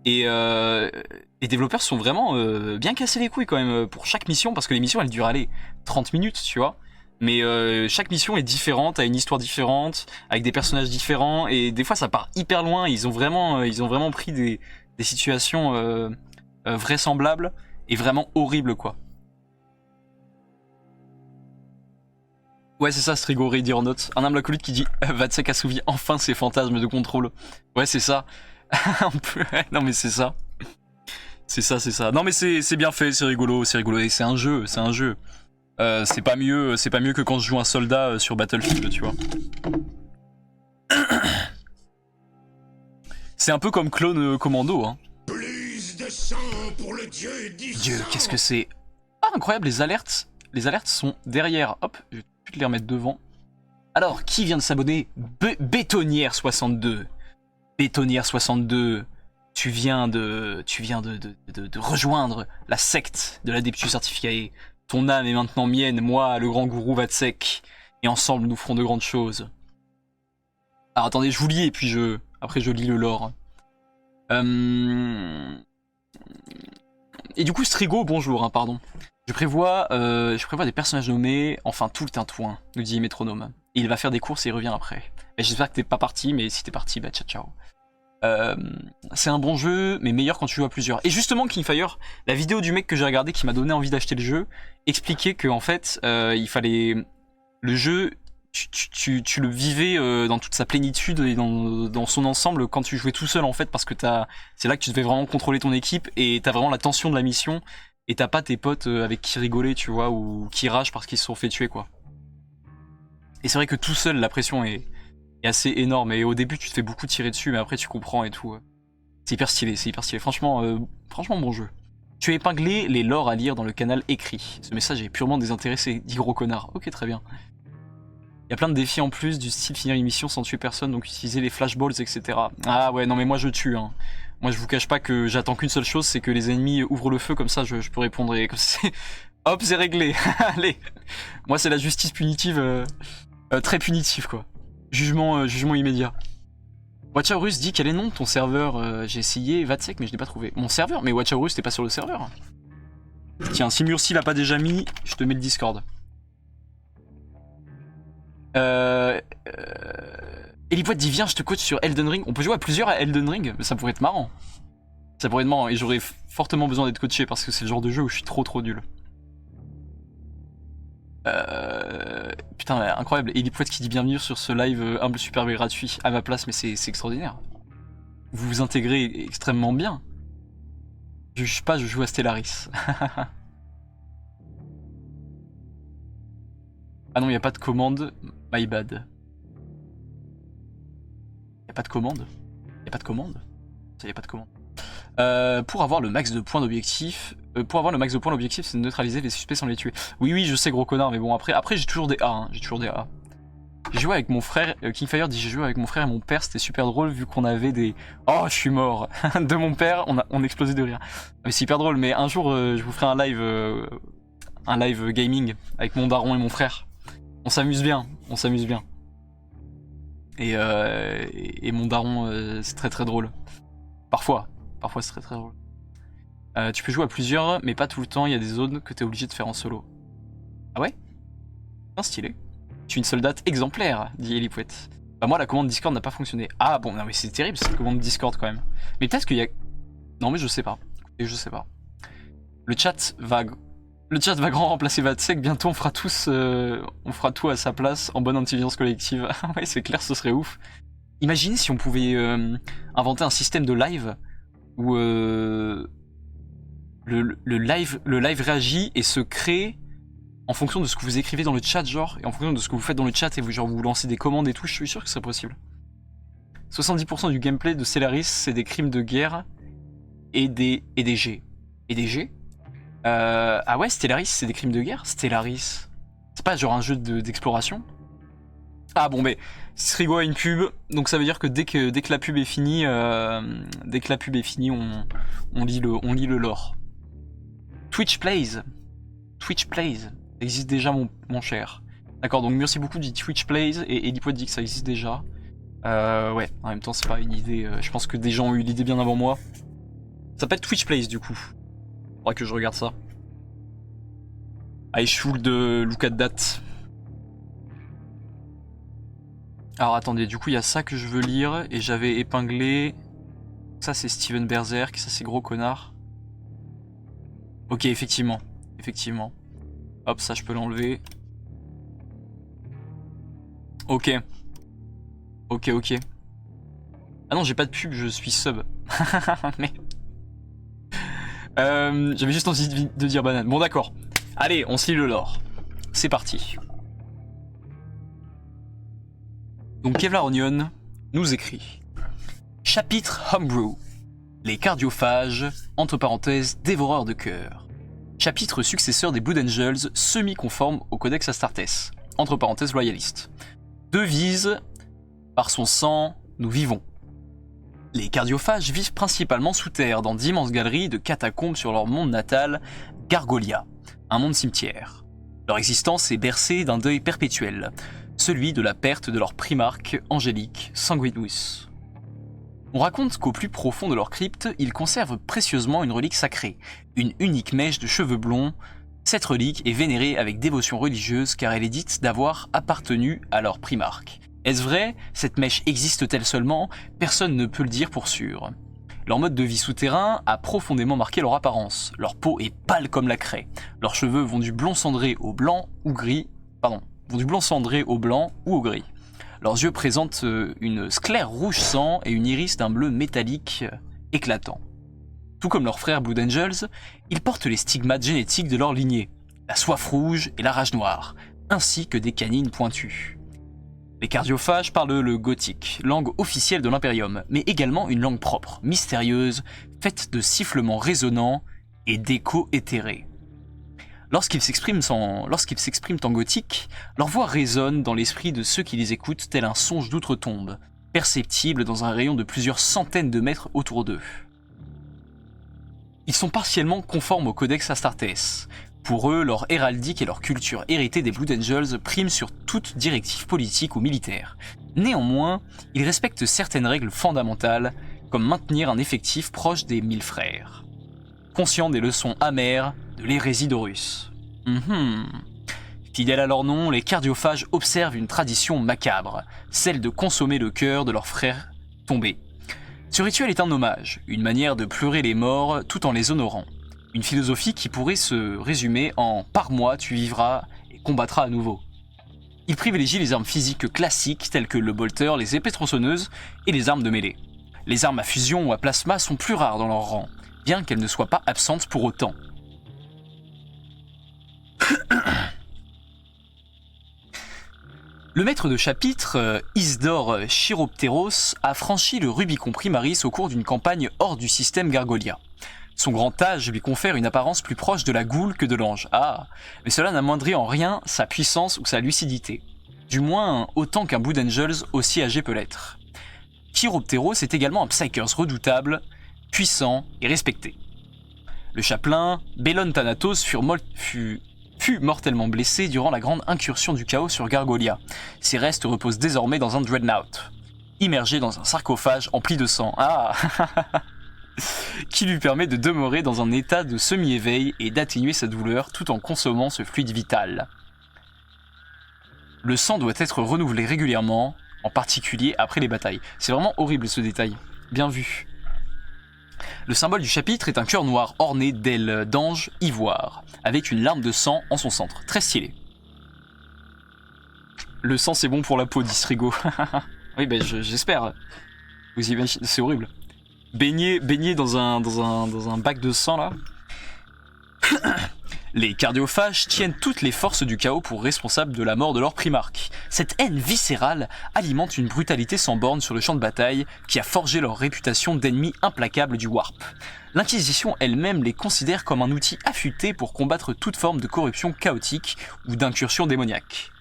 Et les développeurs sont vraiment bien cassés les couilles quand même pour chaque mission, parce que les missions elles durent 30 minutes, tu vois. Mais chaque mission est différente, a une histoire différente, avec des personnages différents, et des fois ça part hyper loin. Ils ont vraiment pris des situations vraisemblables et vraiment horribles quoi. Ouais c'est ça, Strigo Ready or Not. Un humble acolyte qui dit Vatsek assouvit enfin ses fantasmes de contrôle. Ouais c'est ça. Non mais c'est ça. C'est ça. Non mais c'est bien fait, c'est rigolo. Et c'est un jeu. C'est pas mieux que quand je joue un soldat sur Battlefield, tu vois. C'est un peu comme Clone Commando, hein. Plus de sang pour le dieu du Dieu, sang. qu'est-ce que c'est. Ah, incroyable, les alertes. Les alertes sont derrière. Hop, je vais tout de suite les remettre devant. Alors, qui vient de s'abonner? Bétonnière62. Bétonnière62. Tu viens de rejoindre la secte de l'Adeptus Artificiae. Ton âme est maintenant mienne, moi, le grand gourou Vatsek. Et ensemble, nous ferons de grandes choses. Alors, attendez, je vous lis et puis après je lis le lore. Et du coup, Strigo, bonjour, hein, pardon. Je prévois des personnages nommés, enfin tout le tintouin, nous dit Métronome. Et il va faire des courses et il revient après. J'espère que t'es pas parti, mais si t'es parti, bah ciao ciao. C'est un bon jeu, mais meilleur quand tu joues à plusieurs. Et justement, Kingfire, la vidéo du mec que j'ai regardé qui m'a donné envie d'acheter le jeu, expliquait que en fait, il fallait le jeu, tu le vivais dans toute sa plénitude et dans son ensemble quand tu jouais tout seul en fait, parce que c'est là que tu devais vraiment contrôler ton équipe et t'as vraiment la tension de la mission et t'as pas tes potes avec qui rigoler, tu vois, ou qui ragent parce qu'ils se sont fait tuer quoi. Et c'est vrai que tout seul la pression est assez énorme et au début tu te fais beaucoup tirer dessus mais après tu comprends et tout. C'est hyper stylé. Franchement bon jeu. Tu as épinglé les lores à lire dans le canal écrit. Ce message est purement désintéressé, dit gros connard. Ok, très bien. Il y a plein de défis en plus, du style finir une mission sans tuer personne, donc utiliser les flashballs, etc. Ah ouais, non mais moi je tue, hein. Moi je vous cache pas que j'attends qu'une seule chose, c'est que les ennemis ouvrent le feu, comme ça je peux répondre et comme c'est... Hop, c'est réglé. Allez. Moi c'est la justice punitive, très punitive quoi. Jugement immédiat. Watchaurus dit quel est le nom de ton serveur. J'ai essayé Vatsek mais je n'ai pas trouvé. Mon serveur? Mais Watchaurus t'es pas sur le serveur. Tiens, si Murcy l'a pas déjà mis, je te mets le Discord. Elipote dit viens je te coach sur Elden Ring. On peut jouer à plusieurs à Elden Ring, mais ça pourrait être marrant. Et j'aurais fortement besoin d'être coaché parce que c'est le genre de jeu où je suis trop nul. Putain incroyable. Elipote qui dit bienvenue sur ce live humble super gratuit à ma place, mais c'est extraordinaire. Vous vous intégrez extrêmement bien. Je juge pas, je joue à Stellaris. Ah non, il n'y a pas de commande. My bad. Il n'y a pas de commande. Ça, y a pas de commande. Pour avoir le max de points d'objectif. C'est de neutraliser les suspects sans les tuer. Oui, je sais, gros connard, mais bon, après j'ai toujours des A. Hein, j'ai joué avec mon frère. Kingfire dit j'ai joué avec mon frère et mon père, c'était super drôle vu qu'on avait des. Oh, je suis mort. De mon père, on explosait de rire. Mais c'est hyper drôle, mais un jour, je vous ferai un live gaming avec mon daron et mon frère. On s'amuse bien. Et mon daron, c'est très drôle. Parfois c'est très drôle. Tu peux jouer à plusieurs, mais pas tout le temps, il y a des zones que t'es obligé de faire en solo. Ah ouais? Bien stylé. Je suis une soldate exemplaire, dit Elipouette. Bah moi la commande Discord n'a pas fonctionné. Ah bon, non mais c'est terrible cette commande Discord quand même. Mais peut-être qu'il y a... Non mais je sais pas. Le chat va grand remplacer Vatsek, bientôt on fera tout à sa place en bonne intelligence collective. Ouais c'est clair, ce serait ouf. Imaginez si on pouvait inventer un système de live où le live réagit et se crée en fonction de ce que vous écrivez dans le chat, genre, et en fonction de ce que vous faites dans le chat, et vous lancez des commandes et tout, je suis sûr que c'est possible. 70% du gameplay de Stellaris, c'est des crimes de guerre et des G. Et des G ah ouais, Stellaris, c'est des crimes de guerre? Stellaris, c'est pas genre un jeu d'exploration? Ah bon, mais Srigo a une pub, donc ça veut dire que dès que la pub est finie, on lit le lore. Twitch Plays, existe déjà mon cher. D'accord, donc merci beaucoup du Twitch Plays et Elipoid dit que ça existe déjà. Ouais, en même temps c'est pas une idée, je pense que des gens ont eu l'idée bien avant moi. Ça s'appelle Twitch Plays du coup. Faudra que je regarde ça. I should look at that. Alors attendez, du coup il y a ça que je veux lire et j'avais épinglé. Ça c'est Steven Berserk, ça c'est gros connard. Ok, effectivement. Hop, ça je peux l'enlever. Ok. Ah non, j'ai pas de pub, je suis sub. Mais... j'avais juste envie de dire banane. Bon d'accord. Allez, on se lit le lore. C'est parti. Donc Kevlar Onion nous écrit chapitre Homebrew, les cardiophages, entre parenthèses, dévoreurs de cœur. Chapitre successeur des Blood Angels, semi-conforme au Codex Astartes, entre parenthèses loyaliste. Devise, par son sang, nous vivons. Les cardiophages vivent principalement sous terre, dans d'immenses galeries de catacombes sur leur monde natal, Gargolia, un monde cimetière. Leur existence est bercée d'un deuil perpétuel, celui de la perte de leur primarque angélique Sanguinus. On raconte qu'au plus profond de leur crypte, ils conservent précieusement une relique sacrée, une unique mèche de cheveux blonds. Cette relique est vénérée avec dévotion religieuse car elle est dite d'avoir appartenu à leur primarque. Est-ce vrai? Cette mèche existe-t-elle seulement? Personne ne peut le dire pour sûr. Leur mode de vie souterrain a profondément marqué leur apparence. Leur peau est pâle comme la craie. Leurs cheveux vont du blond cendré au blanc ou gris. Vont du blanc cendré au blanc ou au gris. Leurs yeux présentent une sclère rouge sang et une iris d'un bleu métallique éclatant. Tout comme leurs frères Blood Angels, ils portent les stigmates génétiques de leur lignée, la soif rouge et la rage noire, ainsi que des canines pointues. Les cardiophages parlent le gothique, langue officielle de l'Imperium, mais également une langue propre, mystérieuse, faite de sifflements résonnants et d'échos éthérés. Lorsqu'ils s'expriment en gothique, leur voix résonne dans l'esprit de ceux qui les écoutent tel un songe d'outre-tombe, perceptible dans un rayon de plusieurs centaines de mètres autour d'eux. Ils sont partiellement conformes au Codex Astartes. Pour eux, leur héraldique et leur culture héritée des Blood Angels priment sur toute directive politique ou militaire. Néanmoins, ils respectent certaines règles fondamentales, comme maintenir un effectif proche des 1000 frères. Conscients des leçons amères de l'hérésie d'Horus. Fidèles à leur nom, les cardiophages observent une tradition macabre, celle de consommer le cœur de leurs frères tombés. Ce rituel est un hommage, une manière de pleurer les morts tout en les honorant. Une philosophie qui pourrait se résumer en « par moi tu vivras et combattras à nouveau ». Ils privilégient les armes physiques classiques telles que le bolter, les épées tronçonneuses et les armes de mêlée. Les armes à fusion ou à plasma sont plus rares dans leur rang, bien qu'elles ne soient pas absentes pour autant. Le maître de chapitre, Isdor Chiropteros, a franchi le Rubicon Primaris au cours d'une campagne hors du système Gargolia. Son grand âge lui confère une apparence plus proche de la goule que de l'ange. Ah, mais cela n'amoindrit en rien sa puissance ou sa lucidité. Du moins, autant qu'un Blood Angels aussi âgé peut l'être. Chiropteros est également un Psykers redoutable, puissant et respecté. Le chapelain, Bellon Thanatos, fut mortellement blessé durant la grande incursion du chaos sur Gargolia. Ses restes reposent désormais dans un dreadnought, immergé dans un sarcophage empli de sang. Ah qui lui permet de demeurer dans un état de semi-éveil et d'atténuer sa douleur tout en consommant ce fluide vital. Le sang doit être renouvelé régulièrement, en particulier après les batailles. C'est vraiment horrible ce détail. Bien vu. Le symbole du chapitre est un cœur noir orné d'ailes d'ange ivoire, avec une larme de sang en son centre. Très stylé. Le sang c'est bon pour la peau, dit Srigo. Oui, ben j'espère. Vous imaginez, c'est horrible. Baigner dans un bac de sang là. Les cardiophages tiennent toutes les forces du chaos pour responsables de la mort de leur primarque. Cette haine viscérale alimente une brutalité sans borne sur le champ de bataille qui a forgé leur réputation d'ennemis implacables du Warp. L'Inquisition elle-même les considère comme un outil affûté pour combattre toute forme de corruption chaotique ou d'incursion démoniaque.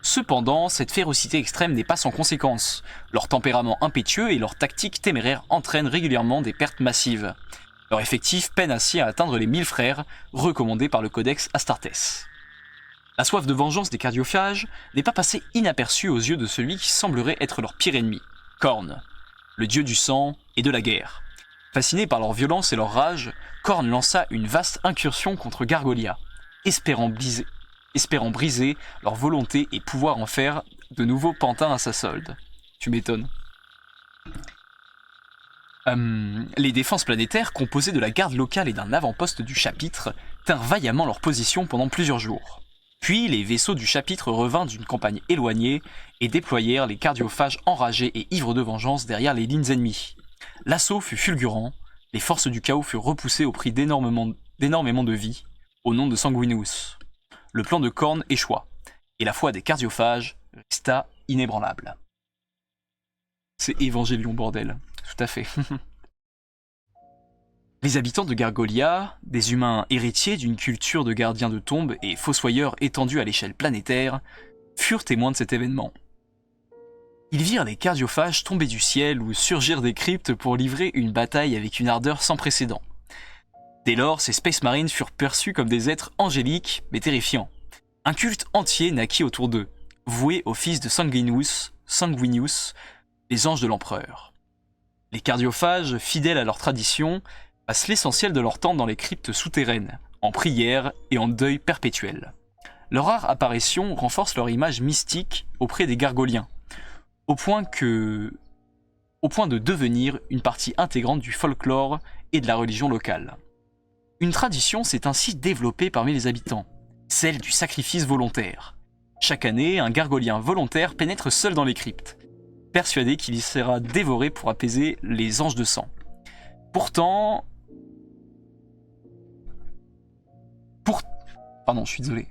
Cependant, cette férocité extrême n'est pas sans conséquences. Leur tempérament impétueux et leurs tactiques téméraires entraînent régulièrement des pertes massives. Leur effectif peine ainsi à atteindre les 1000 frères, recommandés par le Codex Astartes. La soif de vengeance des cardiophages n'est pas passée inaperçue aux yeux de celui qui semblerait être leur pire ennemi, Khorne, le dieu du sang et de la guerre. Fasciné par leur violence et leur rage, Khorne lança une vaste incursion contre Gargolia, espérant briser leur volonté et pouvoir en faire de nouveaux pantins à sa solde. Tu m'étonnes. Les défenses planétaires, composées de la garde locale et d'un avant-poste du chapitre, tinrent vaillamment leur position pendant plusieurs jours. Puis les vaisseaux du chapitre revinrent d'une campagne éloignée et déployèrent les cardiophages enragés et ivres de vengeance derrière les lignes ennemies. L'assaut fut fulgurant, les forces du chaos furent repoussées au prix d'énormément de vies, au nom de Sanguinius. Le plan de Khorne échoua, et la foi des cardiophages resta inébranlable. C'est Évangélion, bordel. Tout à fait. Les habitants de Gargolia, des humains héritiers d'une culture de gardiens de tombes et fossoyeurs étendus à l'échelle planétaire, furent témoins de cet événement. Ils virent les cardiophages tomber du ciel ou surgir des cryptes pour livrer une bataille avec une ardeur sans précédent. Dès lors, ces Space Marines furent perçus comme des êtres angéliques mais terrifiants. Un culte entier naquit autour d'eux, voué au fils de Sanguinius, les anges de l'empereur. Les cardiophages, fidèles à leur tradition, passent l'essentiel de leur temps dans les cryptes souterraines, en prière et en deuil perpétuel. Leur rare apparition renforce leur image mystique auprès des Gargoliens, au point de devenir une partie intégrante du folklore et de la religion locale. Une tradition s'est ainsi développée parmi les habitants, celle du sacrifice volontaire. Chaque année, un Gargolien volontaire pénètre seul dans les cryptes, persuadé qu'il y sera dévoré pour apaiser les anges de sang. Pourtant... Pardon, je suis désolé.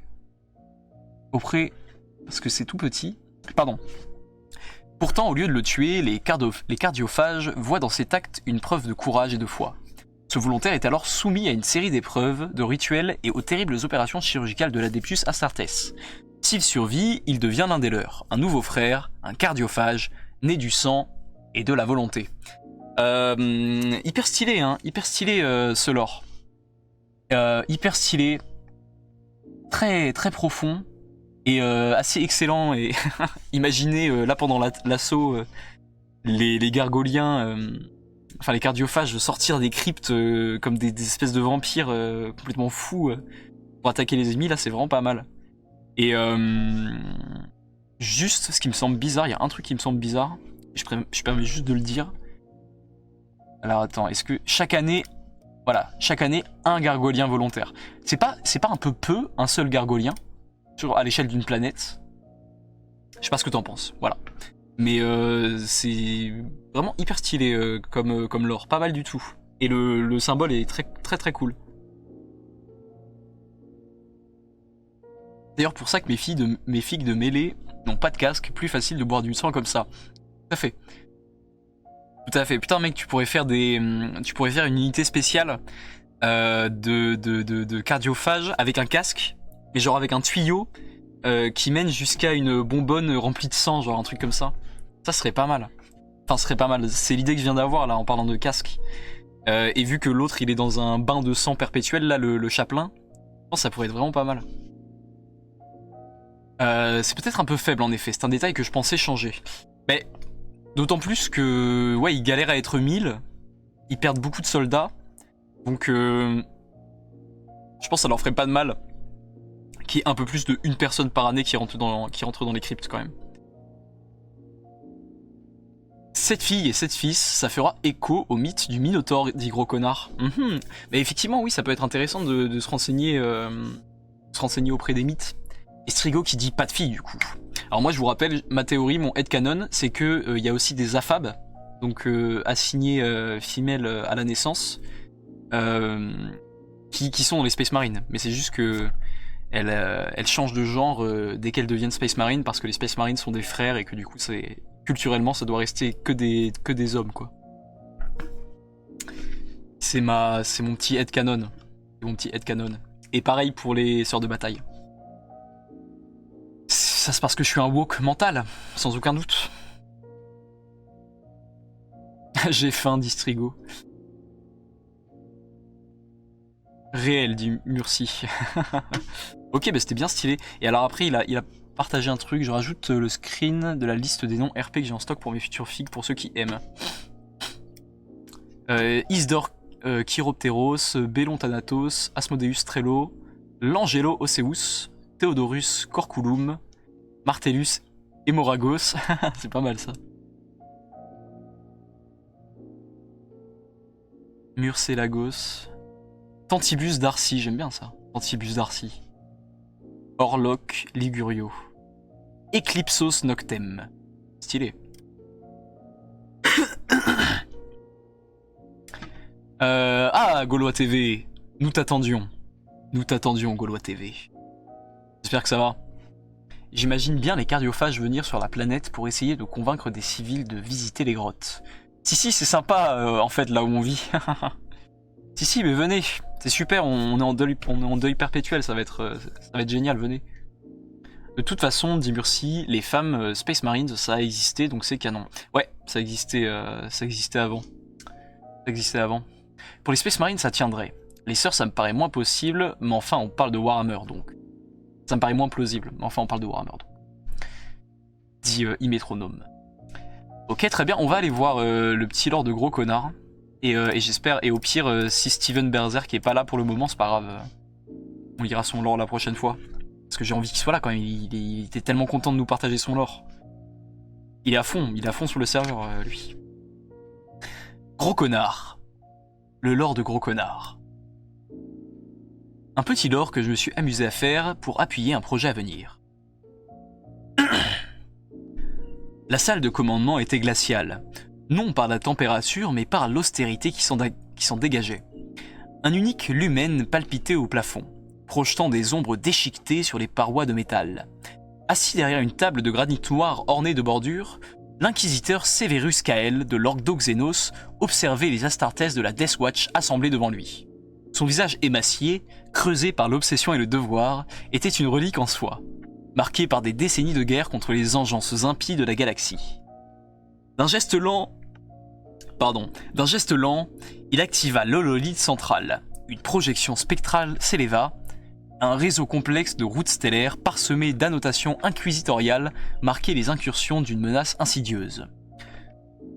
Parce que c'est tout petit. Pardon. Pourtant, au lieu de le tuer, les cardiophages voient dans cet acte une preuve de courage et de foi. Ce volontaire est alors soumis à une série d'épreuves, de rituels et aux terribles opérations chirurgicales de l'Adeptus Astartes. S'il survit, il devient l'un des leurs, un nouveau frère, un cardiophage, né du sang et de la volonté. Hyper stylé, hein, hyper stylé ce lore. Hyper stylé, très très profond et assez excellent. Et imaginez là pendant l'assaut les gargoliens, enfin les cardiophages sortir des cryptes comme des espèces de vampires complètement fous pour attaquer les ennemis. Là, c'est vraiment pas mal. Et juste, ce qui me semble bizarre, il y a un truc qui me semble bizarre, je permets juste de le dire. Alors attends, est-ce que chaque année, un gargolien volontaire. C'est pas un peu un seul gargolien à l'échelle d'une planète? Je sais pas ce que t'en penses, voilà. Mais c'est vraiment hyper stylé comme lore, pas mal du tout. Et le symbole est très très très cool. D'ailleurs pour ça que mes figues de mêlée n'ont pas de casque, plus facile de boire du sang comme ça. Tout à fait. Tout à fait. Putain mec, tu pourrais faire une unité spéciale de cardiophage avec un casque, mais genre avec un tuyau qui mène jusqu'à une bonbonne remplie de sang, genre un truc comme ça. Ça serait pas mal. Enfin, ce serait pas mal. C'est l'idée que je viens d'avoir là en parlant de casque. Et vu que l'autre il est dans un bain de sang perpétuel, là le chapelain, je pense que ça pourrait être vraiment pas mal. C'est peut-être un peu faible en effet, c'est un détail que je pensais changer. Mais d'autant plus que ouais, ils galèrent à être 1000, ils perdent beaucoup de soldats, donc je pense que ça leur ferait pas de mal qu'il y ait un peu plus de une personne par année qui rentre dans les cryptes quand même. 7 filles et 7 fils, ça fera écho au mythe du Minotaure, dit gros connard. Mais effectivement oui, ça peut être intéressant de se renseigner auprès des mythes. Et Strigo qui dit pas de filles du coup. Alors moi je vous rappelle, ma théorie, mon headcanon, c'est que y a aussi des AFAB, donc assignés femelle à la naissance, qui sont dans les Space Marines. Mais c'est juste que elles changent de genre dès qu'elles deviennent Space Marines, parce que les Space Marines sont des frères et que du coup culturellement ça doit rester que des hommes, quoi. C'est mon petit headcanon. Mon petit headcanon. Et pareil pour les sœurs de bataille. Ça c'est parce que je suis un woke mental, sans aucun doute. J'ai faim, dit Strigo. Réel, dit Murci. Ok, bah c'était bien stylé. Et alors après, il a partagé un truc. Je rajoute le screen de la liste des noms RP que j'ai en stock pour mes futurs figs, pour ceux qui aiment. Isdor Chiropteros, Bélon Thanatos, Asmodeus Trello, Langelo Oseus, Theodorus Corculum, Martellus Hémoragos. C'est pas mal ça. Murcelagos. Tantibus Darcy, j'aime bien ça. Tantibus Darcy. Orloc Ligurio. Eclipsos Noctem. Stylé. Ah, Gaulois TV. Nous t'attendions. Nous t'attendions, Gaulois TV. J'espère que ça va. J'imagine bien les cardiophages venir sur la planète pour essayer de convaincre des civils de visiter les grottes. Si, c'est sympa, en fait, là où on vit. Si, mais venez. C'est super, on est en deuil perpétuel, ça va être génial, venez. De toute façon, dit Murci, les femmes Space Marines, ça a existé, donc c'est canon. Ouais, ça existait avant. Ça existait avant. Pour les Space Marines, ça tiendrait. Les sœurs, ça me paraît moins possible, mais enfin, on parle de Warhammer, donc. Ça me paraît moins plausible, mais enfin, on parle de Warhammer, donc. Dit Imétronome. Ok, très bien, on va aller voir le petit lord de gros connard. Et j'espère, et au pire, si Steven Berserk est pas là pour le moment, c'est pas grave. On lira son lore la prochaine fois. Parce que j'ai envie qu'il soit là quand même, il était tellement content de nous partager son lore. Il est à fond sur le serveur, lui. Gros connard. Le lore de gros connard. Un petit lore que je me suis amusé à faire pour appuyer un projet à venir. La salle de commandement était glaciale. Non par la température, mais par l'austérité qui s'en dégageait. Un unique lumen palpitait au plafond, projetant des ombres déchiquetées sur les parois de métal. Assis derrière une table de granit noir ornée de bordures, l'inquisiteur Severus Cael de l'Ordo Xenos observait les Astartes de la Death Watch assemblés devant lui. Son visage émacié, creusé par l'obsession et le devoir, était une relique en soi, marqué par des décennies de guerre contre les engences impies de la galaxie. D'un geste lent, il activa l'hololithe centrale. Une projection spectrale s'éleva. Un réseau complexe de routes stellaires parsemé d'annotations inquisitoriales marquait les incursions d'une menace insidieuse.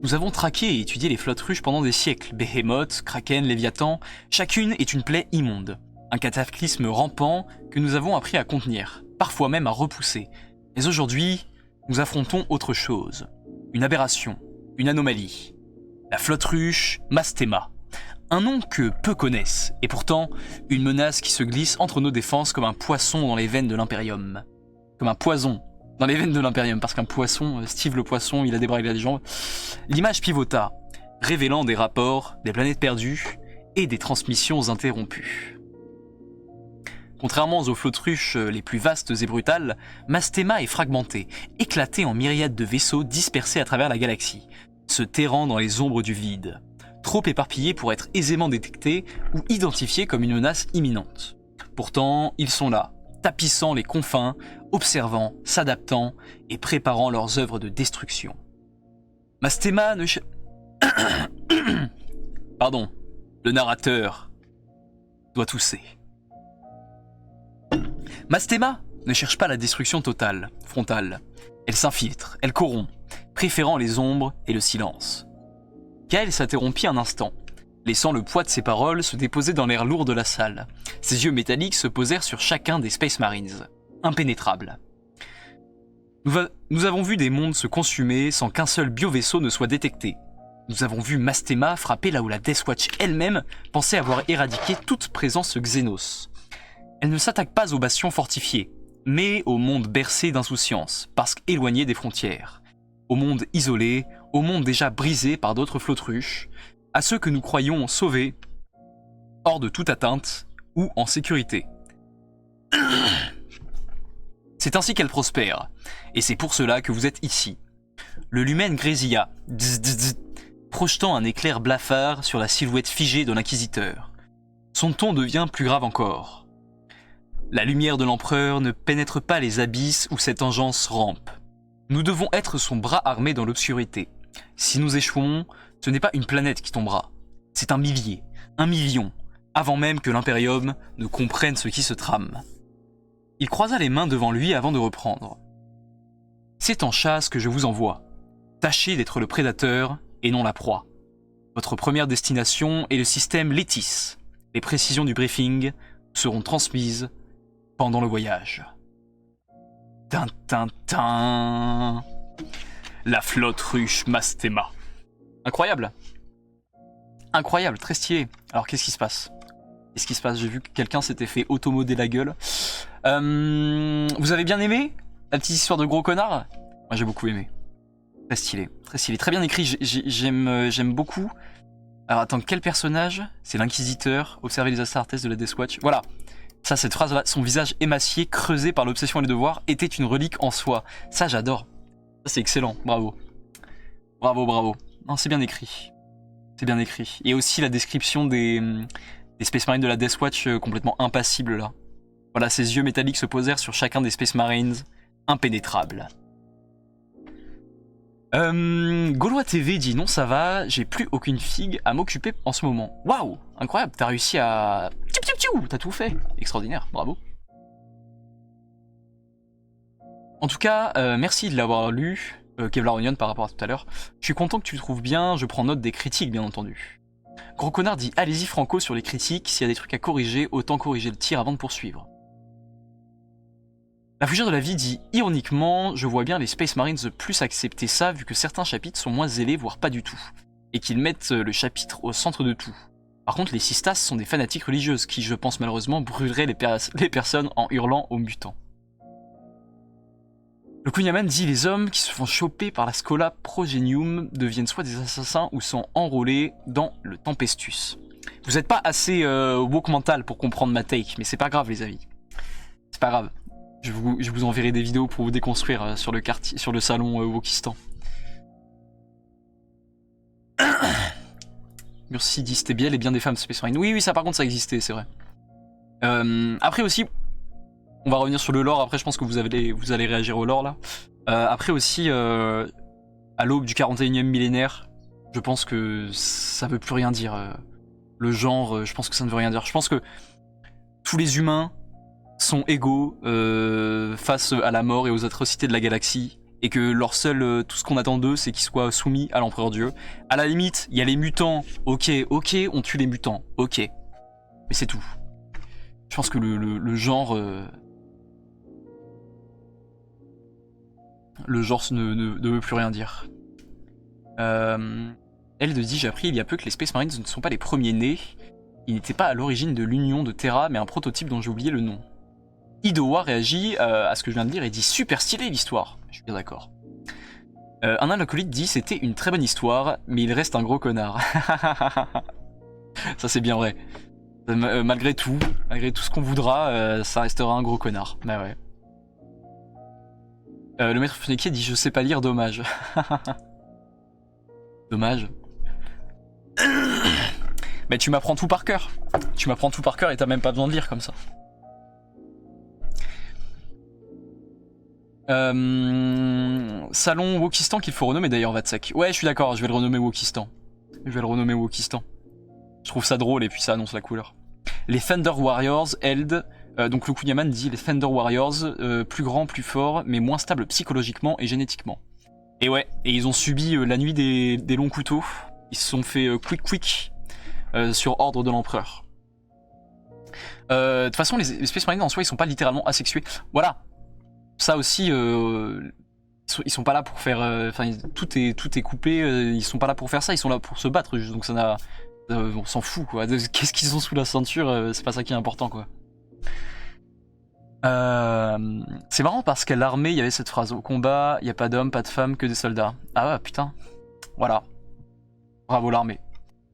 Nous avons traqué et étudié les flottes ruches pendant des siècles. Behemoth, Kraken, Léviathan, chacune est une plaie immonde. Un cataclysme rampant que nous avons appris à contenir, parfois même à repousser. Mais aujourd'hui, nous affrontons autre chose. Une aberration, une anomalie. La flotte ruche Mastema. Un nom que peu connaissent, et pourtant une menace qui se glisse entre nos défenses comme un poisson dans les veines de l'Imperium. Comme un poison dans les veines de l'Imperium, parce qu'un poisson, Steve le poisson, il a des bras, il a des jambes. L'image pivota, révélant des rapports, des planètes perdues et des transmissions interrompues. Contrairement aux flottes ruches les plus vastes et brutales, Mastema est fragmentée, éclatée en myriades de vaisseaux dispersés à travers la galaxie, se terrant dans les ombres du vide, trop éparpillés pour être aisément détectés ou identifiés comme une menace imminente. Pourtant, ils sont là, tapissant les confins, observant, s'adaptant et préparant leurs œuvres de destruction. Mastema ne... Pardon, le narrateur doit tousser. Mastema ne cherche pas la destruction totale, frontale. Elle s'infiltre, elle corrompt, préférant les ombres et le silence. Kael s'interrompit un instant, laissant le poids de ses paroles se déposer dans l'air lourd de la salle. Ses yeux métalliques se posèrent sur chacun des Space Marines, impénétrables. Nous avons vu des mondes se consumer sans qu'un seul biovaisseau ne soit détecté. Nous avons vu Mastema frapper là où la Death Watch elle-même pensait avoir éradiqué toute présence Xenos. Elle ne s'attaque pas aux bastions fortifiés, mais au monde bercé d'insouciance, parce qu'éloigné des frontières, au monde isolé, au monde déjà brisé par d'autres flotruches, à ceux que nous croyions sauvés, hors de toute atteinte ou en sécurité. C'est ainsi qu'elle prospère, et c'est pour cela que vous êtes ici. Le lumen grésilla, projetant un éclair blafard sur la silhouette figée de l'inquisiteur. Son ton devient plus grave encore. La lumière de l'empereur ne pénètre pas les abysses où cette engeance rampe. Nous devons être son bras armé dans l'obscurité. Si nous échouons, ce n'est pas une planète qui tombera. C'est un millier, un million, avant même que l'Imperium ne comprenne ce qui se trame. Il croisa les mains devant lui avant de reprendre. C'est en chasse que je vous envoie. Tâchez d'être le prédateur et non la proie. Votre première destination est le système Létis. Les précisions du briefing seront transmises pendant le voyage. Tintintin. La flotte ruche Mastema. Incroyable. Incroyable, très stylé. Alors qu'est-ce qui se passe? Qu'est-ce qui se passe? J'ai vu que quelqu'un s'était fait automoder la gueule. Vous avez bien aimé la petite histoire de gros connard? Moi j'ai beaucoup aimé. Très stylé, très stylé, très bien écrit. J'aime beaucoup. Alors attends, quel personnage? C'est l'inquisiteur. Observez les Astartes de la Death Watch. Voilà. Ça, cette phrase-là, son visage émacié, creusé par l'obsession et le devoir, était une relique en soi. Ça, j'adore. Ça, c'est excellent. Bravo. Bravo, bravo. Non, c'est bien écrit. C'est bien écrit. Et aussi la description des Space Marines de la Death Watch complètement impassibles, là. Voilà, ses yeux métalliques se posèrent sur chacun des Space Marines, impénétrables. Gaulois TV dit non, ça va, j'ai plus aucune figue à m'occuper en ce moment. Waouh, incroyable, t'as réussi à. T'as tout fait. Extraordinaire, bravo. En tout cas, merci de l'avoir lu, Kevlar Onion, par rapport à tout à l'heure. Je suis content que tu le trouves bien, je prends note des critiques, bien entendu. Gros connard dit allez-y franco sur les critiques, s'il y a des trucs à corriger, autant corriger le tir avant de poursuivre. La fougère de la vie dit ironiquement, je vois bien les Space Marines plus accepter ça vu que certains chapitres sont moins zélés, voire pas du tout, et qu'ils mettent le chapitre au centre de tout. Par contre, les Sistas sont des fanatiques religieuses qui, je pense malheureusement, brûleraient les personnes en hurlant aux mutants. Le Kunyaman dit les hommes qui se font choper par la Schola Progenium deviennent soit des assassins ou sont enrôlés dans le Tempestus. Vous n'êtes pas assez woke mental pour comprendre ma take, mais c'est pas grave les amis. C'est pas grave. Je vous enverrai des vidéos pour vous déconstruire sur le quartier, sur le salon Wokistan. Merci dit c'était bien les biens des femmes Space Marine. Oui, ça par contre ça existait, c'est vrai. Après aussi, on va revenir sur le lore, après je pense que vous allez réagir au lore là. Après aussi, à l'aube du 41e millénaire, je pense que ça veut plus rien dire. Le genre, je pense que ça ne veut rien dire. Je pense que tous les humains sont égaux face à la mort et aux atrocités de la galaxie, et que leur seul, tout ce qu'on attend d'eux, c'est qu'ils soient soumis à l'Empereur Dieu. À la limite, il y a les mutants, ok, on tue les mutants, ok, mais c'est tout. Je pense que le genre... le genre ne veut plus rien dire. Elle dit, j'ai appris il y a peu que les Space Marines ne sont pas les premiers nés. Ils n'étaient pas à l'origine de l'union de Terra, mais un prototype dont j'ai oublié le nom. Idowa réagit à ce que je viens de dire et dit super stylé l'histoire. Je suis bien d'accord. Un acolyte dit c'était une très bonne histoire, mais il reste un gros connard. Ça c'est bien vrai. Malgré tout ce qu'on voudra, ça restera un gros connard. Bah ouais. Le maître Funiquier dit je sais pas lire, dommage. Dommage. Mais tu m'apprends tout par cœur. Tu m'apprends tout par cœur et t'as même pas besoin de lire comme ça. Salon Wokistan qu'il faut renommer d'ailleurs Vatsek. Ouais, je suis d'accord, je vais le renommer Wokistan. Je trouve ça drôle et puis ça annonce la couleur. Les Thunder Warriors, Eld. Donc le Kunyaman dit les Thunder Warriors, plus grands, plus forts, mais moins stables psychologiquement et génétiquement. Et ouais, et ils ont subi la nuit des longs couteaux. Ils se sont fait quick sur ordre de l'empereur. De toute façon, les Space Marines en soi, ils sont pas littéralement asexués. Voilà. Ça aussi, ils sont pas là pour faire. Enfin, tout est coupé. Ils sont pas là pour faire ça. Ils sont là pour se battre. Donc ça n'a. On s'en fout quoi. Qu'est-ce qu'ils ont sous la ceinture C'est pas ça qui est important quoi. C'est marrant parce qu'à l'armée, il y avait cette phrase. Au combat, il n'y a pas d'hommes, pas de femmes, que des soldats. Ah ouais, putain. Voilà. Bravo l'armée.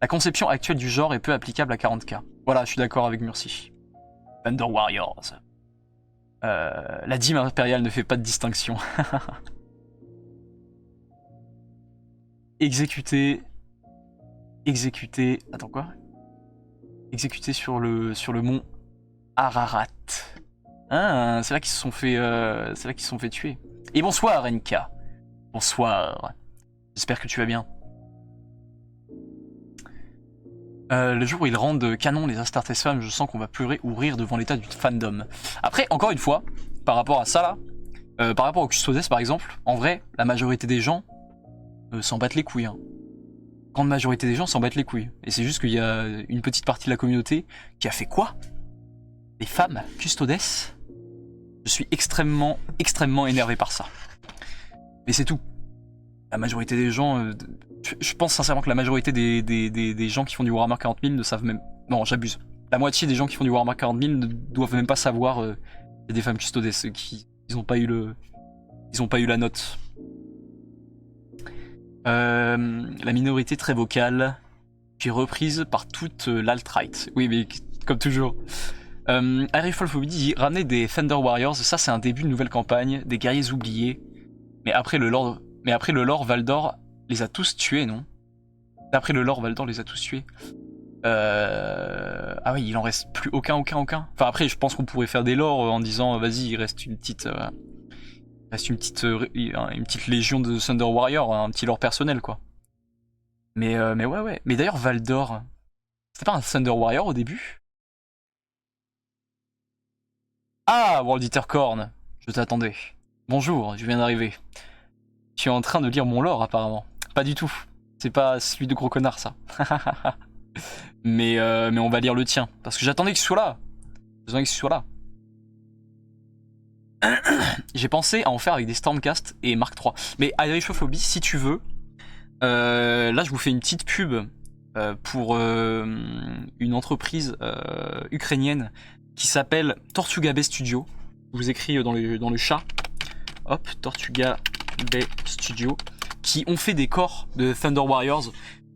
La conception actuelle du genre est peu applicable à 40K. Voilà, je suis d'accord avec Murcy. Thunder Warriors. La dîme impériale ne fait pas de distinction. Exécuté. Exécuté. Attends quoi? Exécuté sur le mont Ararat. Ah, c'est là qu'ils se sont fait. C'est là qu'ils se sont fait tuer. Et bonsoir NK. Bonsoir. J'espère que tu vas bien. Le jour où ils rendent canon les Astartes femmes, je sens qu'on va pleurer ou rire devant l'état du fandom. Après, encore une fois, par rapport à ça là, par rapport aux Custodes par exemple, en vrai, la majorité des gens s'en battent les couilles. Hein. Grande majorité des gens s'en battent les couilles. Et c'est juste qu'il y a une petite partie de la communauté qui a fait quoi? Les femmes Custodes? Je suis extrêmement énervé par ça. Mais c'est tout. La majorité des gens... je pense sincèrement que la majorité des gens qui font du Warhammer 40 000 ne savent même... Non, j'abuse. La moitié des gens qui font du Warhammer 40 000 ne doivent même pas savoir qu'il y a des femmes Custodes qui... Ils ont pas eu la note. La minorité très vocale, puis reprise par toute l'alt-right. Oui, mais comme toujours. Arifolphobie dit ramener des Thunder Warriors, ça c'est un début de nouvelle campagne, des guerriers oubliés. Mais après le lore, Valdor les a tous tués, non? Après le lore, Valdor les a tous tués. Ah oui, il en reste plus aucun. Enfin après, je pense qu'on pourrait faire des lores en disant vas-y, il reste une petite légion de Thunder Warrior, un petit lore personnel quoi. Mais ouais. Mais d'ailleurs Valdor, c'était pas un Thunder Warrior au début? Ah, World Eater Corn, je t'attendais. Bonjour, je viens d'arriver. Tu es en train de lire mon lore apparemment. Pas du tout. C'est pas celui de gros connard ça. mais on va lire le tien. Parce que j'attendais qu'il soit là. J'ai pensé à en faire avec des Stormcast et Mark III. Mais Aristophobie, si tu veux, là je vous fais une petite pub pour une entreprise ukrainienne qui s'appelle Tortuga Bay Studio. Je vous écris dans le chat. Hop, Tortuga Bay Studio. Qui ont fait des corps de Thunder Warriors.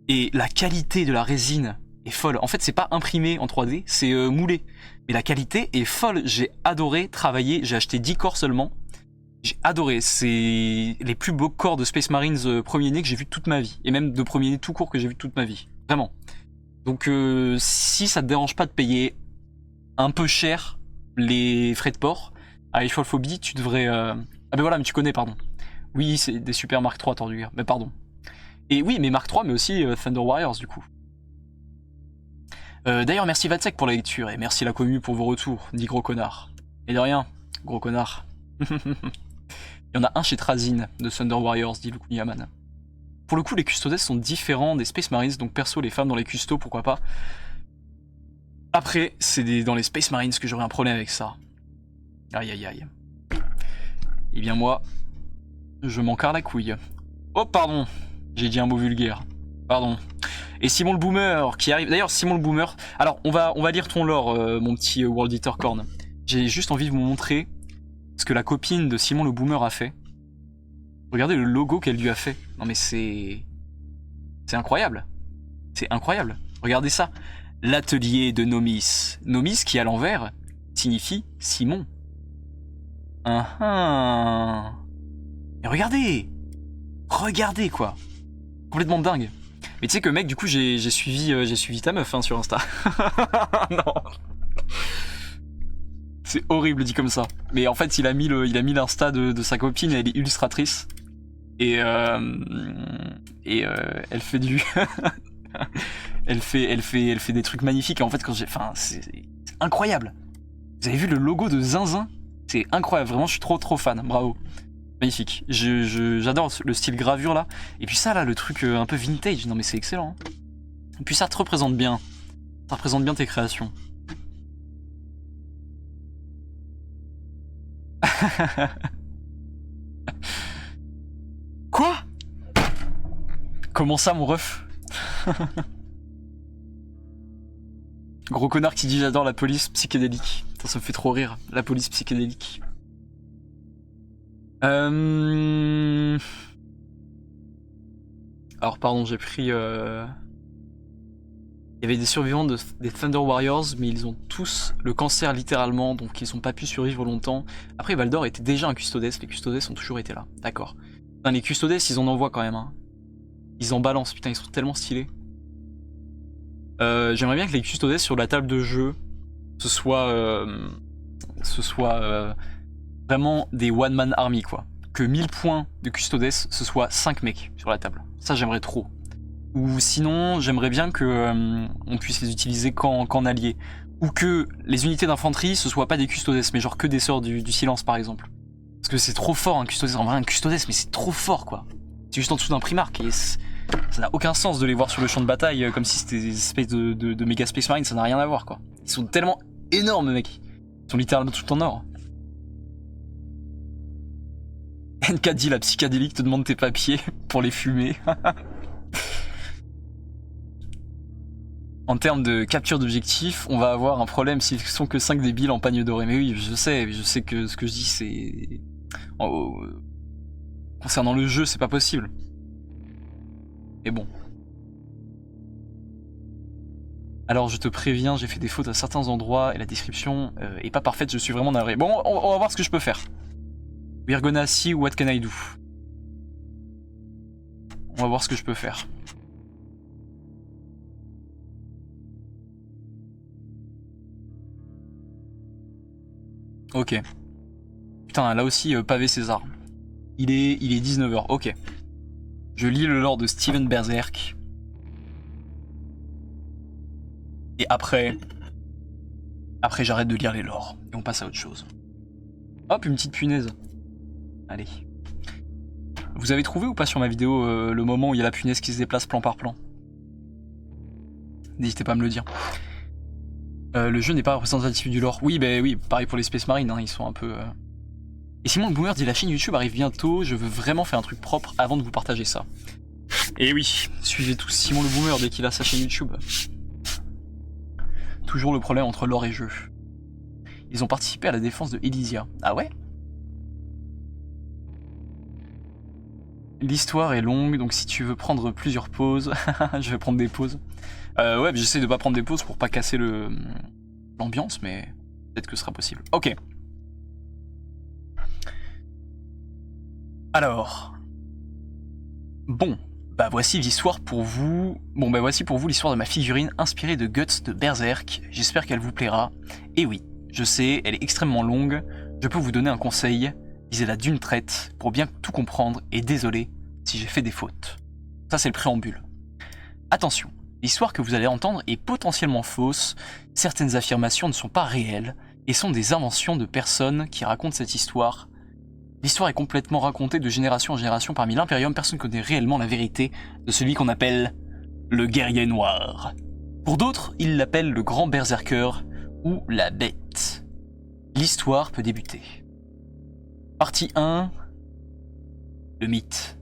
Et la qualité de la résine est folle. En fait, c'est pas imprimé en 3D, c'est moulé. Mais la qualité est folle. J'ai adoré travailler. J'ai acheté 10 corps seulement. J'ai adoré. C'est les plus beaux corps de Space Marines premier né que j'ai vu toute ma vie. Et même de premier né tout court que j'ai vu toute ma vie. Vraiment. Donc, si ça te dérange pas de payer un peu cher les frais de port, à Eiffel-Phobie, tu devrais... Ah ben voilà, mais tu connais, pardon. Oui, c'est des super Mark III Torduguerre, mais pardon. Et oui, mais Mark III, mais aussi Thunder Warriors, du coup. D'ailleurs, merci Vatsek pour la lecture, et merci la commu pour vos retours, dit gros connard. Et de rien, gros connard. Il y en a un chez Trazin, de Thunder Warriors, dit Luke Yaman. Pour le coup, les Custodes sont différents des Space Marines, donc perso, les femmes dans les custos, pourquoi pas. Après, c'est dans les Space Marines que j'aurais un problème avec ça. Aïe aïe aïe. Eh bien moi, je m'en carre la couille. Oh pardon, j'ai dit un mot vulgaire. Pardon. Et Simon le Boomer qui arrive. D'ailleurs Simon le Boomer. Alors on va lire ton lore, mon petit World Eater Corn. J'ai juste envie de vous montrer ce que la copine de Simon le Boomer a fait. Regardez le logo qu'elle lui a fait. Non mais c'est incroyable. C'est incroyable. Regardez ça. L'atelier de Nomis. Nomis qui à l'envers signifie Simon. Et regardez quoi. Complètement dingue. Mais tu sais que mec, du coup j'ai suivi ta meuf hein, sur Insta. Non. C'est horrible dit comme ça. Mais en fait il a mis l'insta de sa copine, elle est illustratrice. Et elle fait du elle fait des trucs magnifiques. Et en fait c'est incroyable. Vous avez vu le logo de Zinzin? C'est incroyable, vraiment je suis trop fan, bravo. Magnifique, j'adore le style gravure là. Et puis ça là, le truc un peu vintage, non mais c'est excellent. Et puis ça te représente bien. Ça représente bien tes créations. Quoi? Comment ça mon ref? Gros connard qui dit j'adore la police psychédélique. Putain, ça me fait trop rire, la police psychédélique. Alors pardon, j'ai pris... Il y avait des survivants des Thunder Warriors, mais ils ont tous le cancer littéralement, donc ils n'ont pas pu survivre longtemps. Après, Valdor était déjà un custodes, les custodes ont toujours été là, d'accord. Enfin, les custodes, ils en envoient quand même, hein. Ils en balancent, putain, ils sont tellement stylés. J'aimerais bien que les custodes sur la table de jeu, ce soit vraiment des one-man army, quoi. Que 1000 points de custodes, ce soit 5 mecs sur la table. Ça, j'aimerais trop. Ou sinon, j'aimerais bien que on puisse les utiliser qu'en alliés. Ou que les unités d'infanterie, ce soit pas des custodes, mais genre que des sœurs du silence, par exemple. Parce que c'est trop fort, un custodes. En vrai, un custodes, mais c'est trop fort, quoi. C'est juste en dessous d'un primarque, et ça n'a aucun sens de les voir sur le champ de bataille comme si c'était des espèces de méga Space Marines, ça n'a rien à voir, quoi. Ils sont tellement énormes, mec. Ils sont littéralement tout en or. NK dit la psychédélique te demande tes papiers pour les fumer. En termes de capture d'objectifs, on va avoir un problème s'ils sont que 5 débiles en pagne doré. Mais oui, je sais que ce que je dis c'est... Concernant le jeu, c'est pas possible. Mais bon. Alors je te préviens, j'ai fait des fautes à certains endroits et la description est pas parfaite, je suis vraiment navré. Bon, on va voir ce que je peux faire. We're gonna see what can I do. On va voir ce que je peux faire. Ok. Putain, là aussi, pavé César. Il est 19h, ok. Je lis le lore de Steven Berserk. Et après j'arrête de lire les lores. Et on passe à autre chose. Hop, une petite punaise. Allez. Vous avez trouvé ou pas sur ma vidéo le moment où il y a la punaise qui se déplace plan par plan? N'hésitez pas à me le dire. Le jeu n'est pas représentatif du lore. Oui, bah oui, pareil pour les Space Marines, hein, ils sont un peu... Et Simon le Boomer dit la chaîne YouTube arrive bientôt, je veux vraiment faire un truc propre avant de vous partager ça. Et oui, suivez tous Simon le Boomer dès qu'il a sa chaîne YouTube. Toujours le problème entre lore et jeu. Ils ont participé à la défense de Elysia. Ah ouais? L'histoire est longue, donc si tu veux prendre plusieurs pauses, je vais prendre des pauses. Ouais, j'essaie de pas prendre des pauses pour pas casser l'ambiance, mais peut-être que ce sera possible. Ok. Alors. Bon, bah voici l'histoire pour vous. Bon, bah voici pour vous l'histoire de ma figurine inspirée de Guts de Berserk. J'espère qu'elle vous plaira. Et oui, je sais, elle est extrêmement longue. Je peux vous donner un conseil. Lisez-la d'une traite pour bien tout comprendre et désolé si j'ai fait des fautes. Ça, c'est le préambule. Attention, l'histoire que vous allez entendre est potentiellement fausse. Certaines affirmations ne sont pas réelles et sont des inventions de personnes qui racontent cette histoire. L'histoire est complètement racontée de génération en génération parmi l'Imperium. Personne ne connaît réellement la vérité de celui qu'on appelle le guerrier noir. Pour d'autres, ils l'appellent le grand berserker ou la bête. L'histoire peut débuter. Partie 1. Le mythe.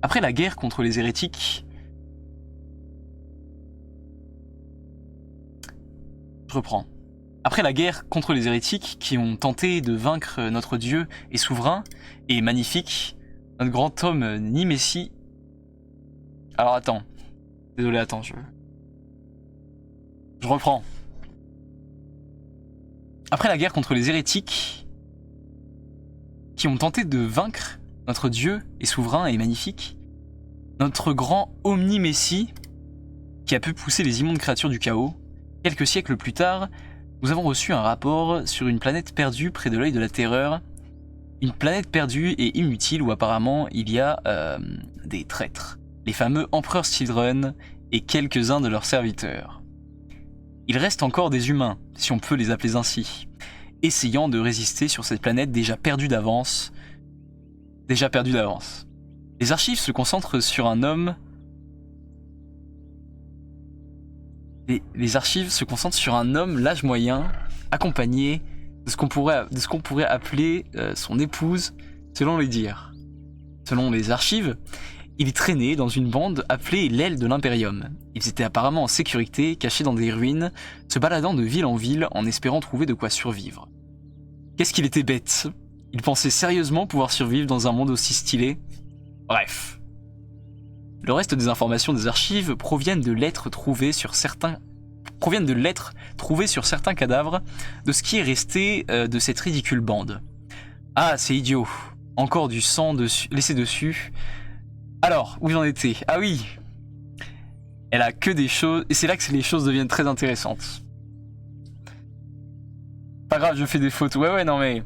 Après la guerre contre les hérétiques, je reprends. Après la guerre contre les hérétiques qui ont tenté de vaincre notre Dieu et souverain et magnifique, notre grand homme Nimessi... Alors attends. Désolé, attends, je reprends. Après la guerre contre les hérétiques qui ont tenté de vaincre notre Dieu et souverain et magnifique, notre grand Omnimessi qui a pu pousser les immondes créatures du chaos, quelques siècles plus tard, nous avons reçu un rapport sur une planète perdue près de l'œil de la terreur. Une planète perdue et inutile où apparemment il y a des traîtres. Les fameux Emperor's Children et quelques-uns de leurs serviteurs. Il reste encore des humains, si on peut les appeler ainsi, essayant de résister sur cette planète déjà perdue d'avance. Les archives se concentrent sur un homme... Les archives se concentrent sur un homme l'âge moyen, accompagné de ce qu'on pourrait appeler son épouse, selon les dires. Selon les archives, ils traînaient dans une bande appelée l'aile de l'Imperium. Ils étaient apparemment en sécurité, cachés dans des ruines, se baladant de ville en ville en espérant trouver de quoi survivre. Qu'est-ce qu'il était bête. Il pensait sérieusement pouvoir survivre dans un monde aussi stylé. Bref. Le reste des informations des archives proviennent de lettres trouvées sur certains cadavres de ce qui est resté de cette ridicule bande. Ah, c'est idiot. Encore du sang laissé dessus. Alors, où j'en étais? Ah oui. Elle a que des choses... Et c'est là que les choses deviennent très intéressantes. Pas grave, je fais des fautes. Ouais, non mais...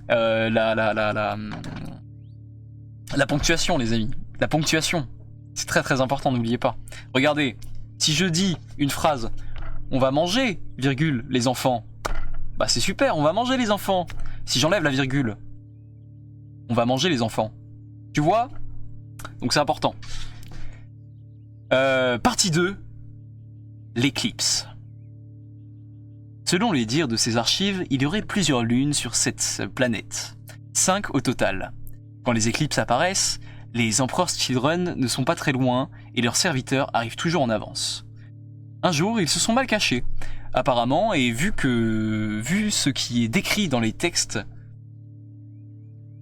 La ponctuation, les amis. La ponctuation. C'est très très important, n'oubliez pas. Regardez, si je dis une phrase, on va manger, virgule, les enfants. Bah c'est super, on va manger les enfants. Si j'enlève la virgule, on va manger les enfants. Tu vois? Donc c'est important. Partie 2. L'éclipse. Selon les dires de ces archives, il y aurait plusieurs lunes sur cette planète. 5 au total. Quand les éclipses apparaissent, les Emperor's Children ne sont pas très loin et leurs serviteurs arrivent toujours en avance. Un jour, ils se sont mal cachés, apparemment, et vu ce qui est décrit dans les textes,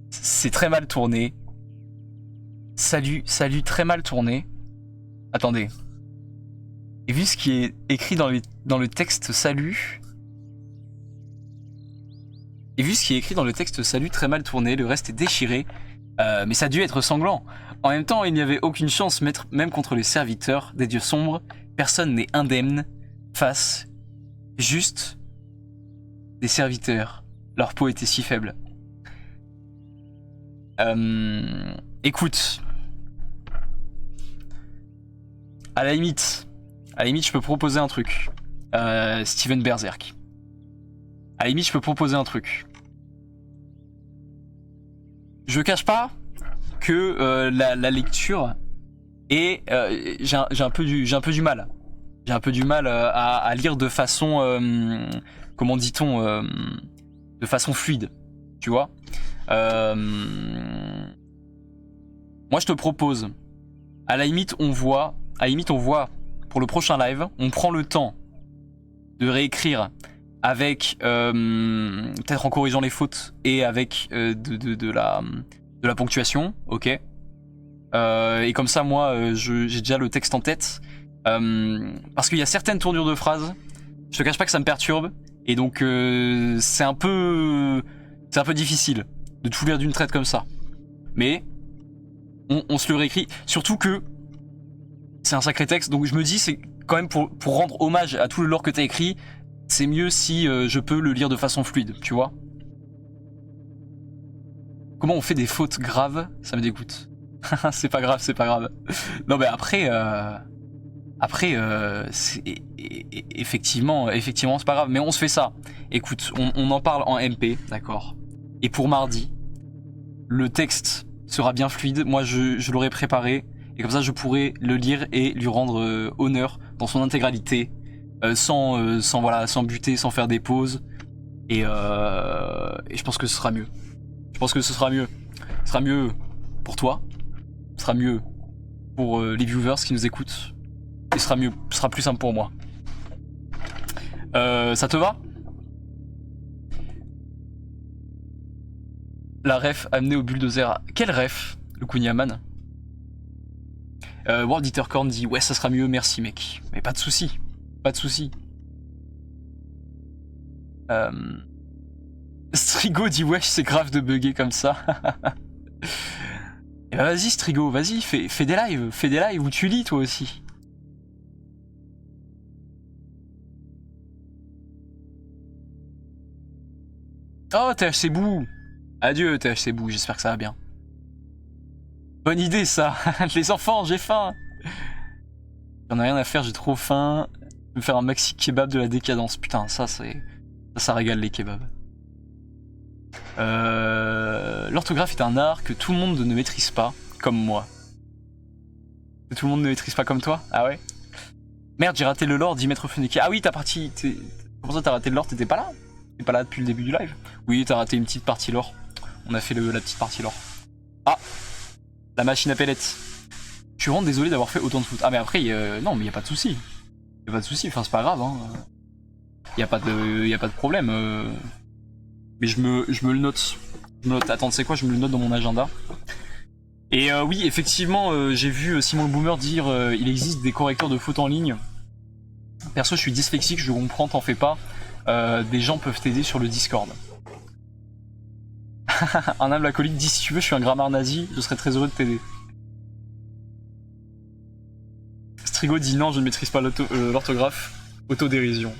c'est très mal tourné. Salut, très mal tourné. Attendez. Et vu ce qui est écrit dans le texte salut... Et vu ce qui est écrit dans le texte salut très mal tourné, le reste est déchiré, mais ça a dû être sanglant. En même temps, il n'y avait aucune chance, même contre les serviteurs des dieux sombres, personne n'est indemne face juste des serviteurs. Leur peau était si faible. Écoute, à la limite, je peux proposer un truc. Steven Berserk. À la limite, je peux proposer un truc. Je cache pas que la lecture est... j'ai un peu du mal. J'ai un peu du mal à lire de façon... comment dit-on de façon fluide. Tu vois moi, je te propose... À la limite, on voit... Pour le prochain live, on prend le temps de réécrire avec peut-être en corrigeant les fautes et avec de la ponctuation, ok. Et comme ça, moi, j'ai déjà le texte en tête, parce qu'il y a certaines tournures de phrases. Je te cache pas que ça me perturbe, et donc c'est un peu difficile de tout lire d'une traite comme ça. Mais on se le réécrit, surtout que c'est un sacré texte, donc je me dis c'est quand même pour rendre hommage à tout le lore que t'as écrit. C'est mieux si je peux le lire de façon fluide, tu vois. Comment on fait des fautes graves? Ça me dégoûte. C'est pas grave. Non mais après, effectivement, c'est pas grave. Mais on se fait ça. Écoute, on en parle en MP, d'accord. Et pour mardi, le texte sera bien fluide. Moi, je l'aurai préparé. Et comme ça, je pourrai le lire et lui rendre honneur dans son intégralité. Sans buter, sans faire des pauses. Et je pense que ce sera mieux. Ce sera mieux pour toi. Ce sera mieux pour les viewers qui nous écoutent. Et ce sera plus simple pour moi. Ça te va? La ref amenée au bulldozer. Quelle ref? Le Kunyaman. World Eater Korn dit ouais, ça sera mieux, merci mec. Mais pas de soucis. Pas de soucis. Strigo dit wesh, c'est grave de bugger comme ça. Et bah vas-y Strigo, vas-y, fais des lives où tu lis toi aussi. Oh THC Bou. Adieu THC Bou, j'espère que ça va bien. Bonne idée ça. Les enfants, j'ai faim. J'en ai rien à faire, j'ai trop faim. Me faire un maxi kebab de la décadence. Putain, ça régale les kebabs. L'orthographe est un art que tout le monde ne maîtrise pas, comme moi. Que tout le monde ne maîtrise pas comme toi? Ah ouais? Merde, j'ai raté le lore, 10 mètres Funeki. Ah oui, comment ça t'as raté le lore? T'étais pas là? T'es pas là depuis le début du live? Oui, t'as raté une petite partie lore. On a fait la petite partie lore. Ah! La machine à pellets. Je suis vraiment désolé d'avoir fait autant de foot. Ah mais après, non mais y a pas de souci. Y a pas de souci, enfin c'est pas grave. Hein. Y a pas de problème. Mais je me le note. Je me note. Attends, tu sais quoi, je me le note dans mon agenda. Et oui, effectivement, j'ai vu Simon le Boomer dire il existe des correcteurs de fautes en ligne. Perso, je suis dyslexique, je comprends, t'en fais pas. Des gens peuvent t'aider sur le Discord. Un humble acolyte dit si tu veux, je suis un grammar nazi, je serais très heureux de t'aider. Strigo dit non, je ne maîtrise pas l'orthographe. Autodérision.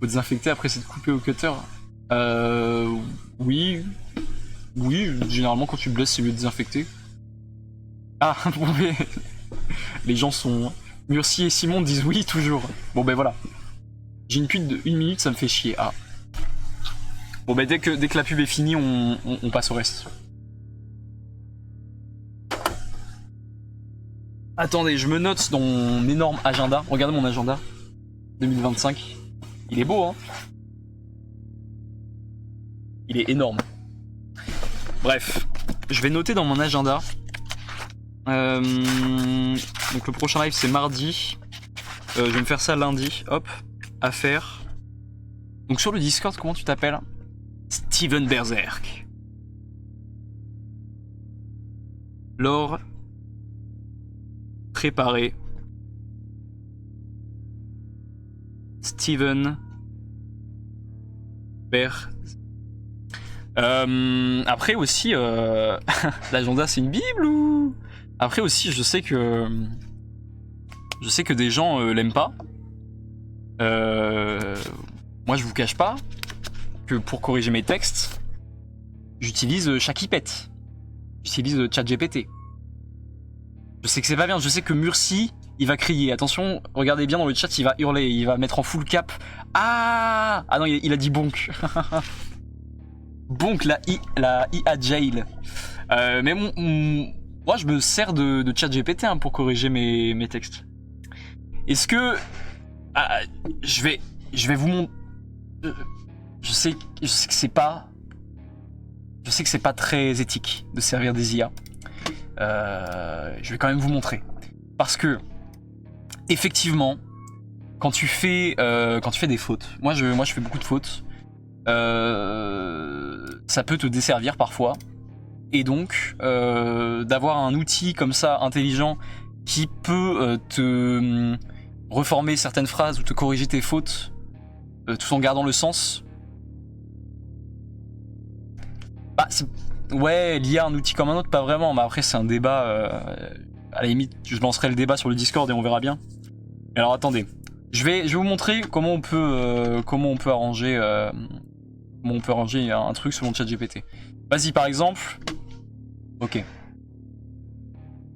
Faut désinfecter après s'être coupé au cutter. Oui. Oui, généralement quand tu blesses, c'est mieux de désinfecter. Ah, les gens sont... Murcie et Simon disent oui toujours. Bon ben voilà. J'ai une pute de 1 minute, ça me fait chier. Ah. Bon ben dès que la pub est finie, on passe au reste. Attendez, je me note dans mon énorme agenda. Regardez mon agenda. 2025. Il est beau, hein. Il est énorme. Bref, je vais noter dans mon agenda. Donc le prochain live c'est mardi. Je vais me faire ça lundi. Hop, à faire. Donc sur le Discord, comment tu t'appelles? Steven Berserk. Laure. Préparé. Steven Berserk. Après aussi, l'agenda c'est une bible ou... Après aussi, je sais que des gens l'aiment pas. Moi, je vous cache pas que pour corriger mes textes, j'utilise Shakipet. J'utilise ChatGPT. Je sais que c'est pas bien. Je sais que Murcie, il va crier. Attention, regardez bien dans le chat, il va hurler, il va mettre en full cap. Ah non, il a dit bonk. Bonk, la IA jail. Mais moi, je me sers de ChatGPT hein, pour corriger mes textes. Est-ce que... je vais vous montrer... Je sais que c'est pas... Je sais que c'est pas très éthique de servir des IA. Je vais quand même vous montrer. Parce que, effectivement, quand tu fais des fautes... Moi, je fais beaucoup de fautes. Ça peut te desservir parfois. Et donc, d'avoir un outil comme ça, intelligent, qui peut te reformer certaines phrases ou te corriger tes fautes, tout en gardant le sens. Bah, ouais, l'IA un outil comme un autre, pas vraiment, mais après c'est un débat, à la limite, je lancerai le débat sur le Discord et on verra bien. Et alors attendez, je vais vous montrer comment on peut arranger un truc selon ChatGPT. Vas-y, par exemple, ok,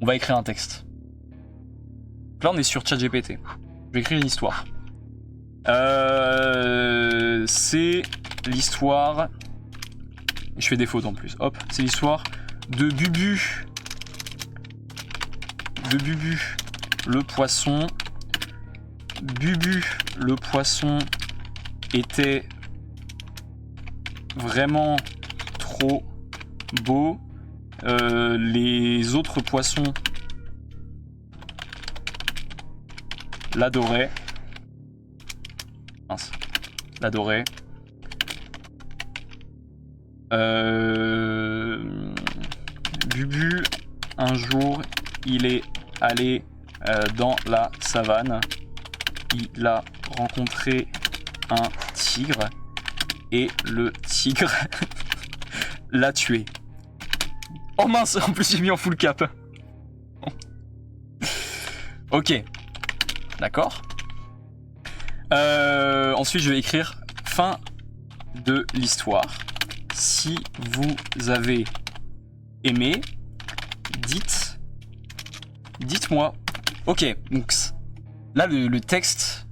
on va écrire un texte. Là on est sur ChatGPT, je vais écrire une histoire. C'est l'histoire... Je fais des fautes en plus. Hop, c'est l'histoire de Bubu. De Bubu, le poisson. Bubu, le poisson, était vraiment trop beau. Les autres poissons l'adoraient. Mince, l'adoraient. Bubu, un jour, il est allé dans la savane. Il a rencontré un tigre et le tigre l'a tué. Oh mince, en plus j'ai mis en full cap. Ok, d'accord. Ensuite je vais écrire fin de l'histoire. Si vous avez aimé, dites-moi. Ok, donc là le texte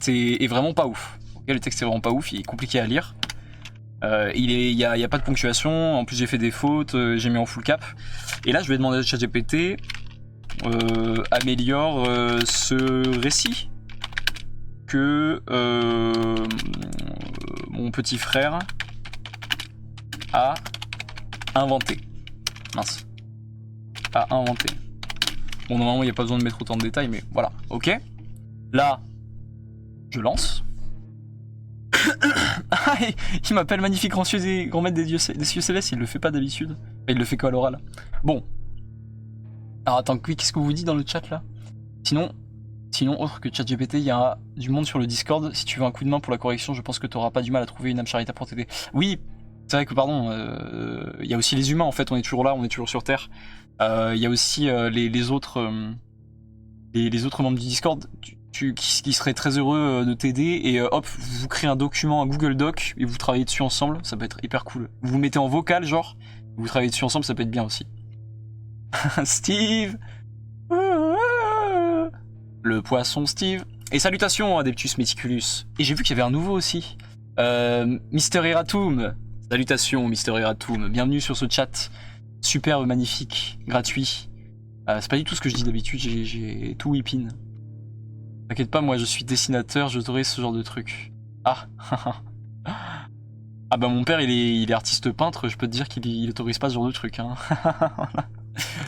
est vraiment pas ouf. Okay, le texte est vraiment pas ouf, il est compliqué à lire. Il y a pas de ponctuation, en plus j'ai fait des fautes, j'ai mis en full cap. Et là je vais demander à ChatGPT améliore ce récit que mon petit frère a Inventer. Mince. À inventer. Bon, normalement, il n'y a pas besoin de mettre autant de détails, mais voilà. Ok. Là, je lance. Ah, il m'appelle magnifique grand maître des cieux célestes, il le fait pas d'habitude. Enfin, il le fait qu'à l'oral. Bon. Alors attends, qu'est-ce que vous dites dans le chat là? Sinon, autre que ChatGPT, il y a du monde sur le Discord. Si tu veux un coup de main pour la correction, je pense que tu n'auras pas du mal à trouver une âme charitable pour t'aider. Oui, c'est vrai que pardon, il y a aussi les humains en fait, on est toujours là, on est toujours sur Terre. Il y a aussi les autres membres du Discord qui seraient très heureux de t'aider et hop, vous créez un document, un Google Doc et vous travaillez dessus ensemble, ça peut être hyper cool. Vous vous mettez en vocal genre, vous travaillez dessus ensemble, ça peut être bien aussi. Steve, le poisson Steve. Et salutations Adeptus Meticulus. Et j'ai vu qu'il y avait un nouveau aussi. Mister Eratum. Salutations Mister Eratum. Bienvenue sur ce chat. Superbe, magnifique, gratuit. C'est pas du tout ce que je dis d'habitude, j'ai tout whippin. T'inquiète pas, moi je suis dessinateur, j'autorise ce genre de truc. Ah. Ah bah mon père il est artiste peintre, je peux te dire qu'il autorise pas ce genre de truc. Hein.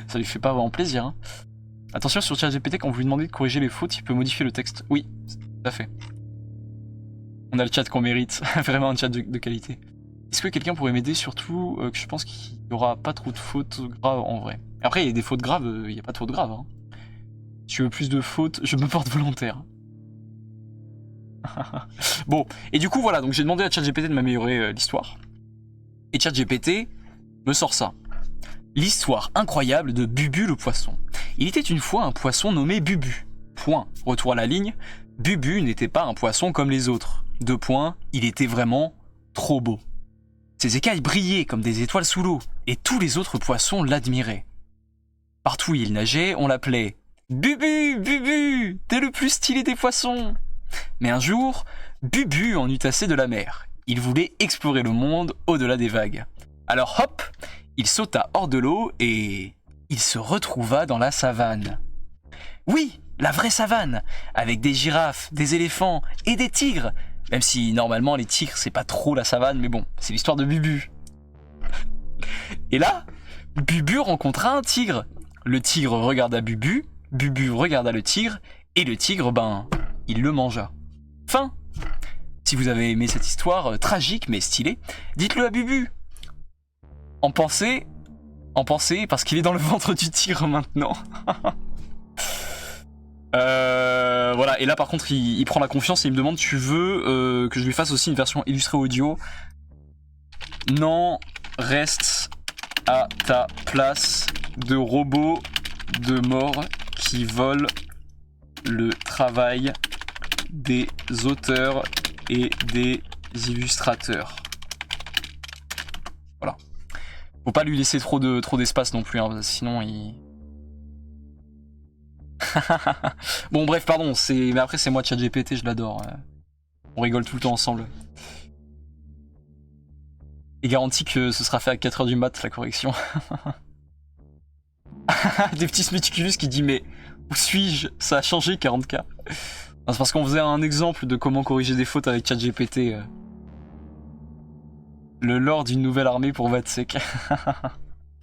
Ça lui fait pas vraiment plaisir. Hein. Attention sur ChatGPT, quand vous lui demandez de corriger les fautes, il peut modifier le texte. Oui, tout à fait. On a le chat qu'on mérite, vraiment un chat de qualité. Est-ce que quelqu'un pourrait m'aider, surtout que je pense qu'il n'y aura pas trop de fautes graves en vrai. Après, il y a des fautes graves, il n'y a pas de fautes graves. Hein. Si tu veux plus de fautes, je me porte volontaire. Bon, et du coup voilà, donc j'ai demandé à ChatGPT de m'améliorer l'histoire. Et ChatGPT me sort ça. L'histoire incroyable de Bubu le poisson. Il était une fois un poisson nommé Bubu. Point. Retour à la ligne. Bubu n'était pas un poisson comme les autres. 2 points. Il était vraiment trop beau. Ses écailles brillaient comme des étoiles sous l'eau, et tous les autres poissons l'admiraient. Partout où il nageait, on l'appelait « Bubu, Bubu, t'es le plus stylé des poissons !» Mais un jour, Bubu en eut assez de la mer. Il voulait explorer le monde au-delà des vagues. Alors hop, il sauta hors de l'eau et il se retrouva dans la savane. Oui, la vraie savane, avec des girafes, des éléphants et des tigres. Même si normalement les tigres c'est pas trop la savane, mais bon, c'est l'histoire de Bubu. Et là, Bubu rencontra un tigre. Le tigre regarda Bubu, Bubu regarda le tigre, et le tigre, il le mangea. Fin. Si vous avez aimé cette histoire tragique mais stylée, dites-le à Bubu. En pensée, parce qu'il est dans le ventre du tigre maintenant. Voilà, et là par contre il prend la confiance et il me demande: tu veux que je lui fasse aussi une version illustrée audio? Non, reste à ta place de robot de mort qui vole le travail des auteurs et des illustrateurs. Voilà. Faut pas lui laisser trop d'espace non plus, hein, sinon il... Bon bref, pardon, mais après c'est moi ChatGPT, je l'adore. On rigole tout le temps ensemble. Et garanti que ce sera fait à 4h du mat la correction. Des petits Smeticulus qui dit: mais où suis-je? Ça a changé 40K. C'est parce qu'on faisait un exemple de comment corriger des fautes avec ChatGPT. Le lore d'une nouvelle armée pour Vatsek.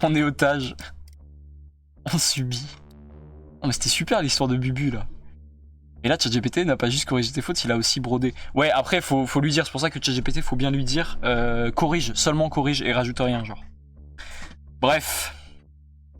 On est otage. On subit. Non mais c'était super l'histoire de Bubu là. Et là ChatGPT n'a pas juste corrigé tes fautes, il a aussi brodé. Ouais, après faut lui dire, c'est pour ça que ChatGPT faut bien lui dire corrige, seulement corrige et rajoute rien genre. Bref.